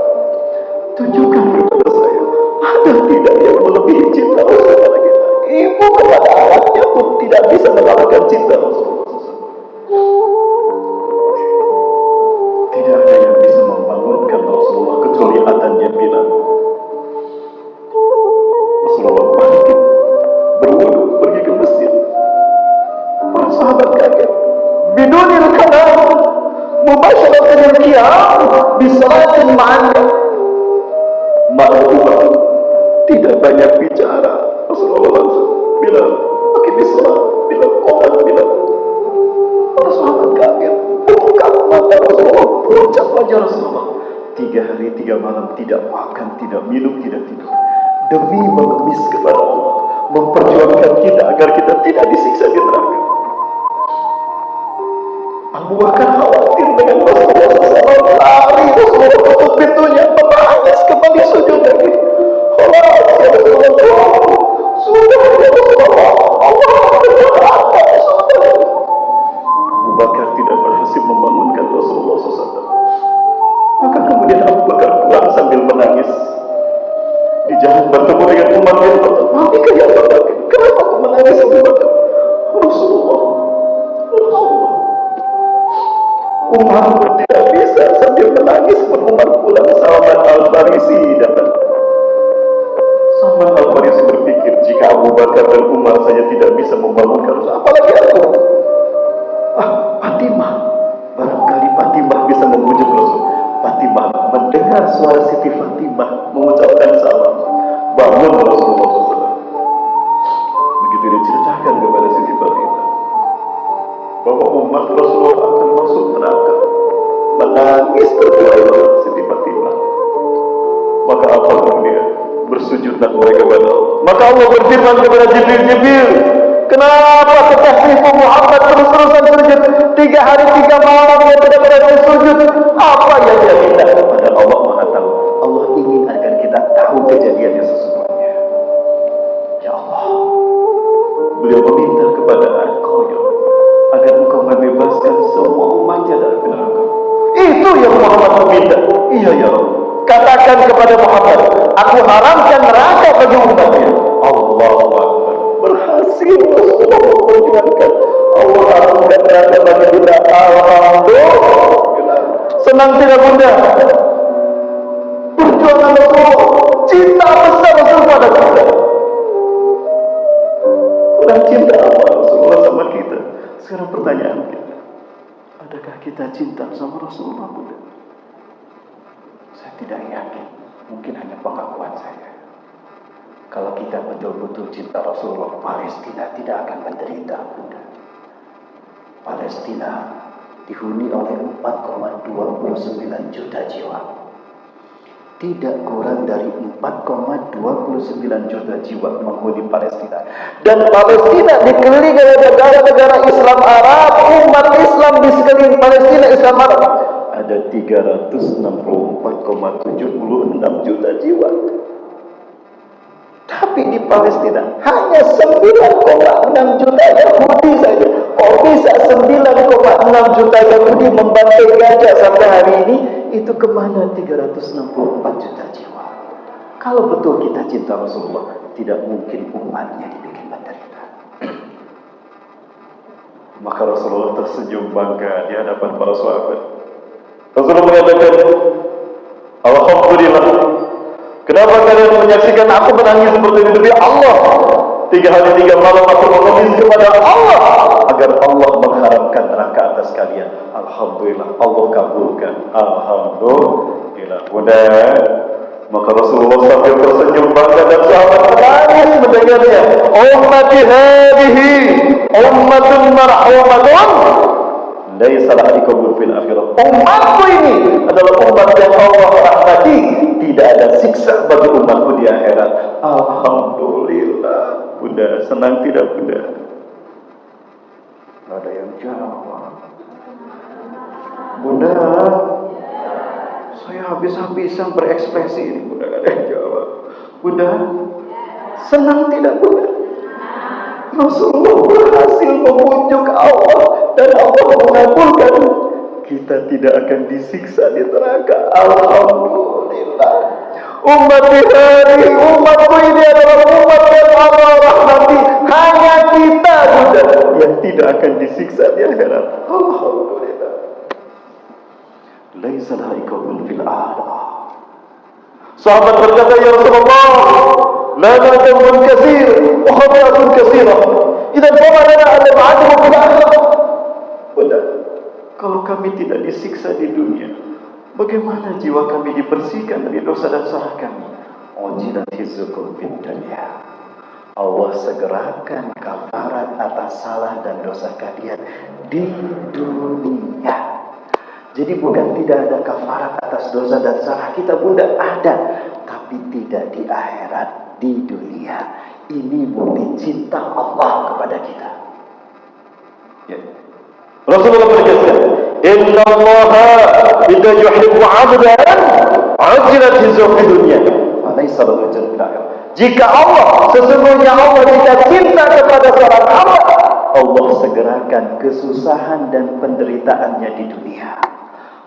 Tunjukkan kepada saya, ada tidak yang melebihi cinta Rasul kepada kita? Ibu kepada anaknya pun tidak bisa mengalahkan cinta Rasulullah SAW. Tidak ada yang bisa membangunkan Rasulullah kecuali adanya Bilal. Rasulullah bangkit, berwudu, pergi ke masjid. Para sahabat kaget. Bidunil kalam, mubasyaratul qiyam bisalatin ma'ana. Ma'rufah, tidak banyak bicara. Rasulullah langsung bilang, pakai bisalah, bilang qomat, bilang. Para sahabat kaget, buka mata Rasulullah, puncak wajah Rasulullah. 3 hari 3 malam tidak makan, tidak minum, tidak tidur, demi mengemis kepada Allah, memperjuangkan kita agar kita tidak disiksa di neraka. Abu Bakar khawatir dengan Rasulullah SAW, lari Rasulullah tutup pintunya, menangis kembali sujud lagi. Allah ya Rasulullah, sudah ya Rasulullah, Allah berkata sudah. Abu Bakar tidak berhasil membangunkan Rasulullah SAW. Maka kemudian Abu Bakar pulang sambil menangis. Di jalan bertemu dengan Umar bin Khattab. Maka ya Abu Bakar, kenapa aku menangis Abu Bakar? Rasulullah. Umar pun tidak bisa sambil menangis pun Umar pulang. Salman Al-Farisi datang. Salman Al-Farisi berpikir, jika Abu Bakar dan Umar saja tidak bisa membangunkan Rasul, apalagi aku? Fatimah, barangkali Fatimah bisa memujuk Rasul. Fatimah mendengar suara Siti Fatimah mengucapkan salam, bangun Rasulullah SAW. Begitu diceritakan kepada Siti Fatimah bahwa umat Rasulullah akan masuk neraka, menangis berdua Siti Fatimah. Maka apa kemudian? Bersujudlah mereka kepada Allah. Maka Allah berfirman kepada Jibril, kenapa kekasihku Muhammad terus-terusan sujud 3 hari 3 malam dia tidak berani sujud? Apa yang dia minta kepada Allah Maha Tahu? Allah ingin agar kita tahu kejadiannya sesungguhnya. Ya Allah, beliau meminta kepada Engkau ya Allah, agar Engkau membebaskan semua umatnya dari neraka. Itu yang Muhammad meminta. Iya ya Allah, katakan kepada Muhammad, aku haramkan neraka bagi umatnya. Allahu Akbar. Berhasil Rasulullah memperjuangkan Allah haramkan neraka bagi kita. Alhamdulillah. Senang tidak bunda? Perjuangan Rasulullah, cinta besar Rasul pada kita. Kurang cinta apa Rasulullah sama kita? Sekarang pertanyaan kita, adakah kita cinta sama Rasulullah bunda? Saya tidak yakin, mungkin hanya pengakuan saya. Kalau kita betul-betul cinta Rasulullah, Palestina tidak akan menderita bunda. Palestina dihuni oleh 4,29 juta jiwa. Tidak kurang dari 4,29 juta jiwa menghuni Palestina. Dan Palestina dikelilingi oleh negara-negara Islam Arab, umat Islam di sekeliling Palestina Islam Arab. ada 364,76 juta jiwa. Tapi di Palestina hanya 9,6 juta Yahudi saja. Kok bisa 9,6 juta Yahudi membantai gajah sampai hari ini? Itu kemana 364 juta jiwa? Kalau betul kita cinta Rasulullah, tidak mungkin umatnya dibikin menderita. Maka Rasulullah tersenyum bangga di hadapan para sahabat. Rasulullah mengatakan, alhamdulillah, kenapa kalian menyaksikan aku menangis seperti ini? Demi Allah, 3 hari 3 malam aku menangis kepada Allah agar Allah mengharamkan neraka atas kalian. Alhamdulillah, Allah kabulkan. Alhamdulillah. Udah. Maka Rasulullah sambil tersenyum bangga dan sahabat menangis mendengarnya. Ummati hadhihi ummatun marhumatun laisa laha iqabun fil akhirah. Umatku ini adalah umat yang Allah rahmati, tidak ada siksa bagi umatku di akhirat. Alhamdulillah. Bunda senang tidak Bunda? Tidak ada yang jawab. Bunda, saya habis-habisan berekspresi ini. Bunda tidak ada yang jawab. Bunda, senang tidak Bunda? Rasulullah berhasil memujuk Allah dan Allah mengabulkan. Kita tidak akan disiksa di neraka. Alhamdulillah. Umatku ini adalah umat yang Allah rahmati. Hanya kita Bunda yang tidak akan disiksa di akhirat. Alhamdulillah. Laisa laha iqabun fil akhirah. Sahabat berkata, ya Rasulullah, lana dambun katsir wa khati'atun katsirah. Idzan fama lana an nab'athu fil akhirah. Benar. Kalau kami tidak disiksa di dunia, bagaimana jiwa kami dibersihkan dari dosa dan salah kami? Ujilat hizukum fid dunya. Allah segerakan kafarat atas salah dan dosa kalian di dunia. Jadi bukan tidak ada kafarat atas dosa dan salah kita Bunda, ada, tapi tidak di akhirat, di dunia. Ini bukti cinta Allah kepada kita. Ya. Rasulullah berkata, Inna Allaha idza yuhibbu 'abdan 'ajilat hizuhu fid dunya wa laysa lahu ajrun fil akhirah. Jika Allah, sesungguhnya Allah jika cinta kepada seorang hamba, Allah segerakan kesusahan dan penderitaannya di dunia.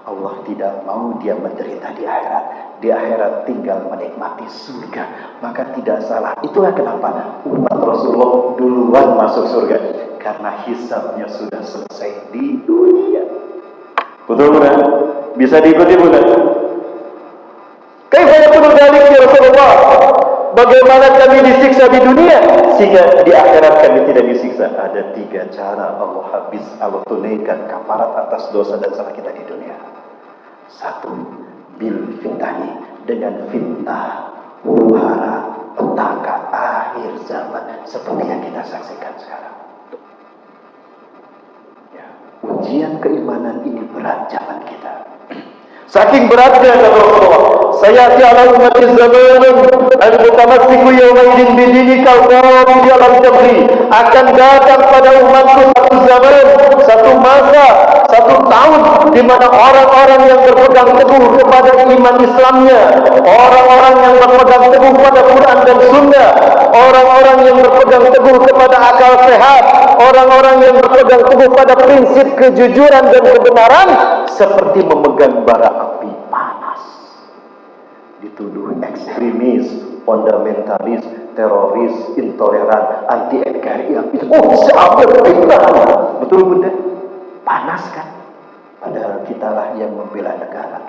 Allah tidak mau dia menderita di akhirat. Di akhirat tinggal menikmati surga. Maka tidak salah. Itulah kenapa umat Rasulullah duluan masuk surga. Karena hisabnya sudah selesai di dunia. Betul bukan? Bisa diikuti bukan? Kaifa yakunu dzalik ya Rasulullah? Bagaimana kami disiksa di dunia sehingga di akhirat kami tidak disiksa? Ada 3 cara Allah tunaikan kafarat atas dosa dan salah kita di dunia. 1, bil fitani, dengan fitnah, huru-hara, petaka akhir zaman seperti yang kita saksikan sekarang. Ya, ujian keimanan ini berat zaman kita. Saking beratnya kata Rasulullah, sayati ala ummati zamanun al-mutamassiku yawma idin bidini kal-qawmi di alam jabri. Akan datang pada umatku satu zaman, satu masa, satu tahun di mana orang-orang yang berpegang teguh kepada iman Islamnya, orang-orang yang berpegang teguh pada Quran dan Sunnah, orang-orang yang berpegang teguh kepada akal sehat, orang-orang yang berpegang teguh pada prinsip kejujuran dan kebenaran, seperti memegang bara api panas. Dituduh ekstremis, fundamentalis, teroris, intoleran, anti-NKRI. Siapa fitnah? Betul Bunda? Panas kan? Padahal kitalah yang membela negara,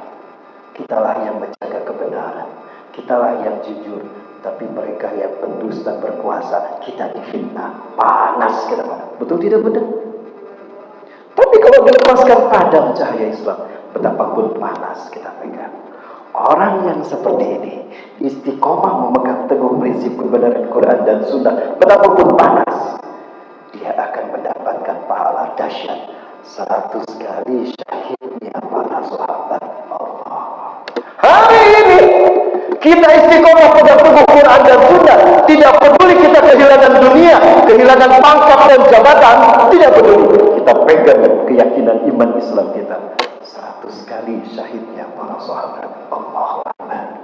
kitalah yang menjaga kebenaran, kitalah yang jujur. Tapi mereka yang pendusta berkuasa, kita difitnah. Panas kita Bunda. Betul tidak Bunda? Tapi kalau dilepaskan padam cahaya Islam, betapapun panas kita pegang. Orang yang seperti ini istiqomah memegang teguh prinsip kebenaran Quran dan Sunnah, betapapun panas, dia akan mendapatkan pahala dahsyat 100 kali syahidnya para sahabat Allah. Hari ini kita istiqomah pegang teguh Quran dan Sunnah, tidak peduli kita kehilangan dunia, kehilangan pangkat dan jabatan, tidak peduli. Kita pegang keyakinan iman Islam kita. 100 kali syahidnya para sahabat. Allahu Akbar.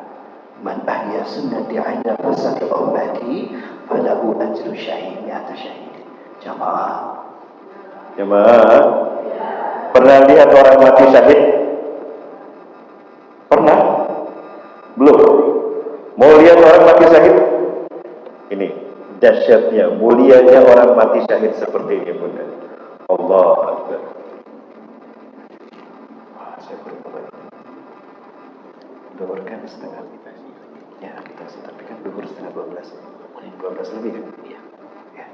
Man ahya sunnati 'inda fasadi ummati falahu ajru syahid mi'ata syahid. Jamaah. Jamaah. Pernah lihat orang mati syahid? Pernah? Belum? Mau lihat orang mati syahid? Ini dahsyatnya, mulianya orang mati syahid seperti ini, Bunda. Allah Akbar. Saya berubah. Duhurkan setengah. Ya, kita tapi kan duhur setengah 12. 12 lebih kan? Iya. Ya.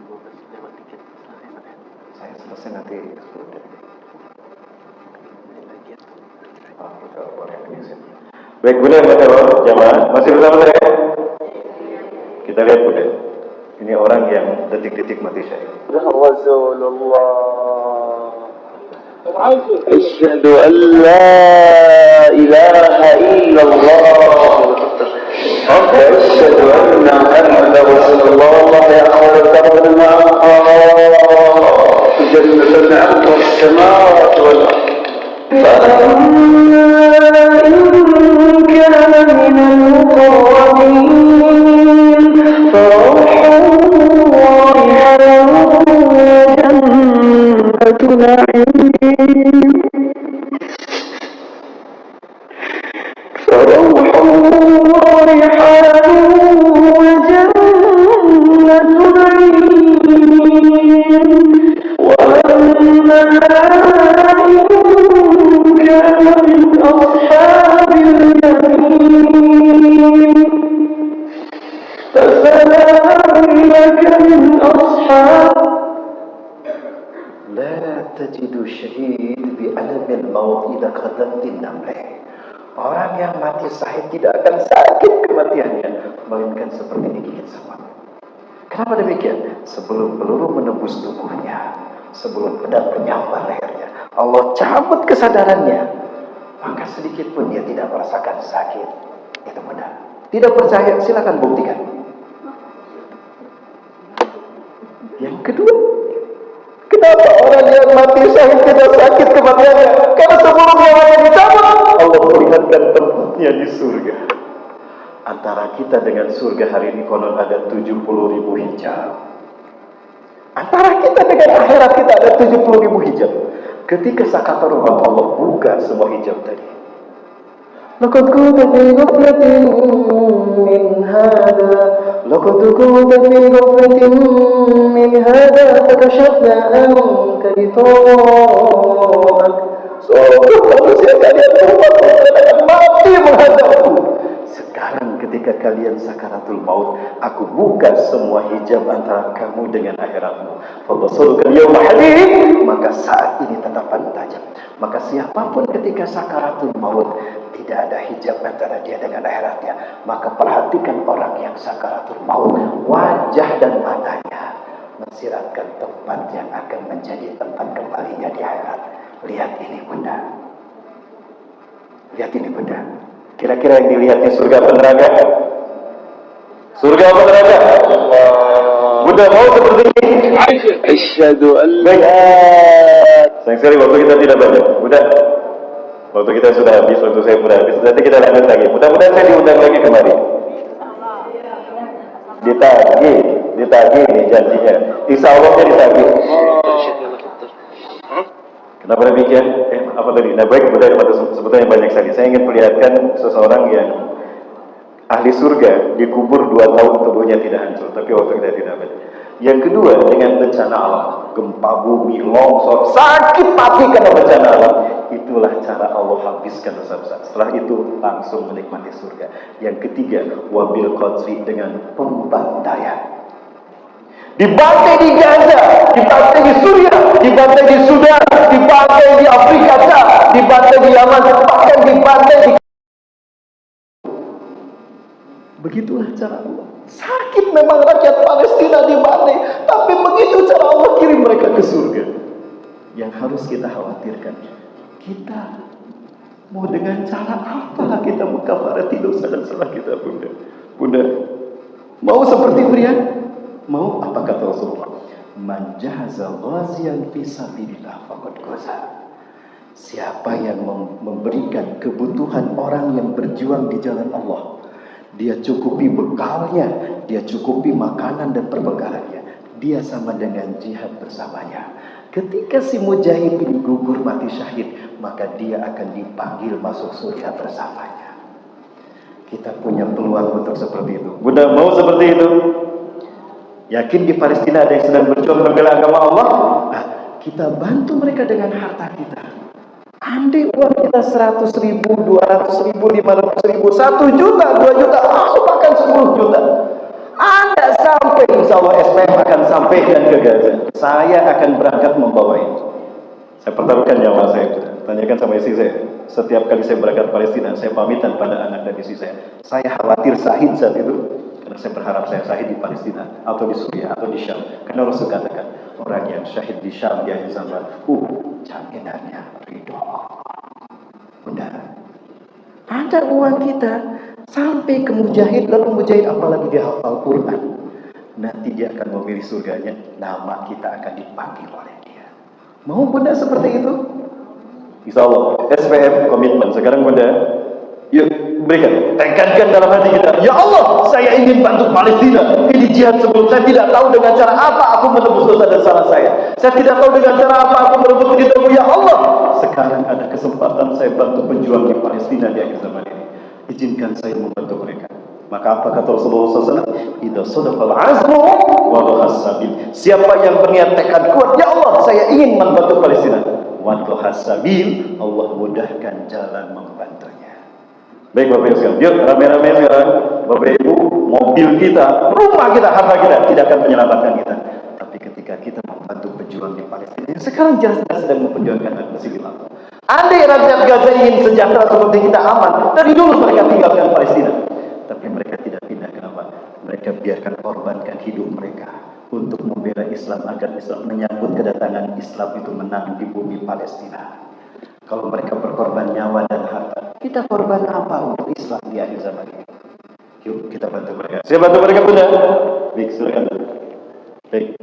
12 lewat dikit. Saya selesai nanti 10 detik. Baik, Bunda, jamaah masih bersama saya? Kita lihat, Bunda. Ini orang yang detik-detik mati syahid. Rasulullah. Asyhadu an la ilaha illallah. Asyhadu anna Muhammadar Rasulullah ya khalaqal ma'ah. Jannatan 'arduha as-samawati wal ardh. Orang yang mati syahid tidak akan sakit kematiannya, melainkan seperti digigit semut. Kenapa demikian? Sebelum peluru menembus tubuhnya, sebelum pedang menyambar lehernya, Allah cabut kesadarannya, maka sedikit pun dia tidak merasakan sakit. Itu benar. Tidak percaya, silakan buktikan. Yang kedua, kenapa orang yang mati syahid tidak sakit kematiannya? Karena sebelum nyawanya dicabut, Allah perlihatkan tempatnya di surga. Antara kita dengan surga hari ini konon ada 70.000 hijab. Antara kita dengan akhirat kita ada 70.000 hijab. Ketika sakaratul maut Allah buka semua hijab tadi. Laqad kunta fi ghaflatin min hadha. Laqad kunta fi ghaflatin min hadha fakashafna anka ghita'ak. Seolah manusia kalian akan mati menghadapku. Sekarang ketika kalian sakaratul maut, aku buka semua hijab antara kamu dengan akhiratmu. Fabasaruka al-yawma hadid. Maka saat ini tatapan tajam. Maka siapapun ketika sakaratul maut tidak ada hijab antara dia dengan akhiratnya, maka perhatikan orang yang sakaratul maut, wajah dan matanya mensiratkan tempat yang akan menjadi tempat kembalinya di akhirat. Lihat ini, Bunda. Lihat ini, Bunda. Kira-kira yang dilihatnya surga apa neraka? Surga apa neraka? Bunda mau seperti ini? Asyhadu an la. Sayang sekali waktu kita tidak banyak. Bunda, waktu kita sudah habis, waktu saya sudah habis. Nanti kita lanjut lagi. Mudah-mudahan saya diundang lagi kemari. Ditagih nih janjinya. Insya Allahnya ditagih. Kenapa demikian? Apa tadi? Nah baik, sebetulnya banyak sekali. Saya ingin perlihatkan seseorang yang ahli surga dikubur 2 tahun tubuhnya tidak hancur, tapi waktu kita tidak banyak. Yang kedua, dengan bencana alam, gempa bumi, longsor, sakit mati karena bencana alam, itulah cara Allah habiskan dosa-dosa. Setelah itu langsung menikmati surga. Yang ketiga, wabil qadri, dengan pembantaian. Dibantai di Gaza, dibantai di Suriah, dibantai di Sudan, dibantai di Afrika, dibantai di Yaman, bahkan dibantai di... Begitulah cara Allah. Sakit memang rakyat Palestina dibantai, tapi begitu cara Allah kirim mereka ke surga. Yang harus kita khawatirkan, kita mau dengan cara apa kita mengkafarati dosa dan salah kita, Bunda? Bunda, mau seperti Brian? Mau apa kata Rasulullah? Man jahaza ghaziyan fi sabilillah faqad ghaza. Siapa yang memberikan kebutuhan orang yang berjuang di jalan Allah, dia cukupi bekalnya, dia cukupi makanan dan perbekalannya, dia sama dengan jihad bersamanya. Ketika si mujahid ini gugur mati syahid, maka dia akan dipanggil masuk surga bersamanya. Kita punya peluang untuk seperti itu. Bunda mau seperti itu? Yakin di Palestina ada yang sedang berjuang membela agama Allah? Nah, kita bantu mereka dengan harta kita. Andai uang kita 100.000, 200.000, 500.000, 1 juta, 2 juta, masukkan 10 juta. Anda sampai, insya Allah SPM akan sampaikan ke Gaza. Saya akan berangkat membawa itu. Saya pertaruhkan nyawa saya. Tanyakan sama istri saya. Setiap kali saya berangkat Palestina, saya pamitan pada anak dan istri saya. Saya khawatir syahid saat itu, karena saya berharap saya syahid di Palestina, atau di Suriah, atau di Syam. Karena Rasul katakan, orang yang syahid di Syam, di akhir zaman, jaminannya ridho. Benar. Ada uang kita sampai ke mujahid, lalu mujahid apalagi dia hafal Quran, nanti dia akan memilih surganya, nama kita akan dipanggil oleh dia. Mau Bunda seperti itu? Insya Allah SPM komitmen. Sekarang Bunda, yuk berikan, tekankan dalam hati kita, ya Allah, saya ingin bantu Palestina. Ini jihad sebelum saya tidak tahu dengan cara apa aku menebus dosa dan salah saya. Saya tidak tahu dengan cara apa aku merebut ridhomu, ya Allah. Sekarang ada kesempatan saya bantu pejuang di Palestina di akhir zaman ini. Izinkan saya membantu mereka. Maka apa kata Rasulullah SAW? Idza sadaqal azmu wa dhahas sabil. Siapa yang berniat tekad kuat, ya Allah, saya ingin membantu Palestina. Wa dhahas sabil, Allah mudahkan jalan membantunya. Baik Bapak Ibu sekalian, yuk rame-rame sekarang. Bapak Ibu, mobil kita, rumah kita, harta kita tidak akan menyelamatkan kita. Tapi ketika kita membantu pejuang di Palestina, yang sekarang jelas-jelas sedang memperjuangkan hak Palestina. Andai rakyat Gaza ingin sejahtera seperti kita aman, dari dulu mereka tinggalkan Palestina. Tapi mereka tidak pindah. Kenapa? Mereka biarkan korbankan hidup mereka untuk membela Islam, agar Islam menyambut kedatangan Islam itu menang di bumi Palestina. Kalau mereka berkorban nyawa dan harta, kita korban apa untuk Islam di akhir zaman ini? Yuk kita bantu mereka. Saya bantu mereka Bunda. Baik, silakan. Baik.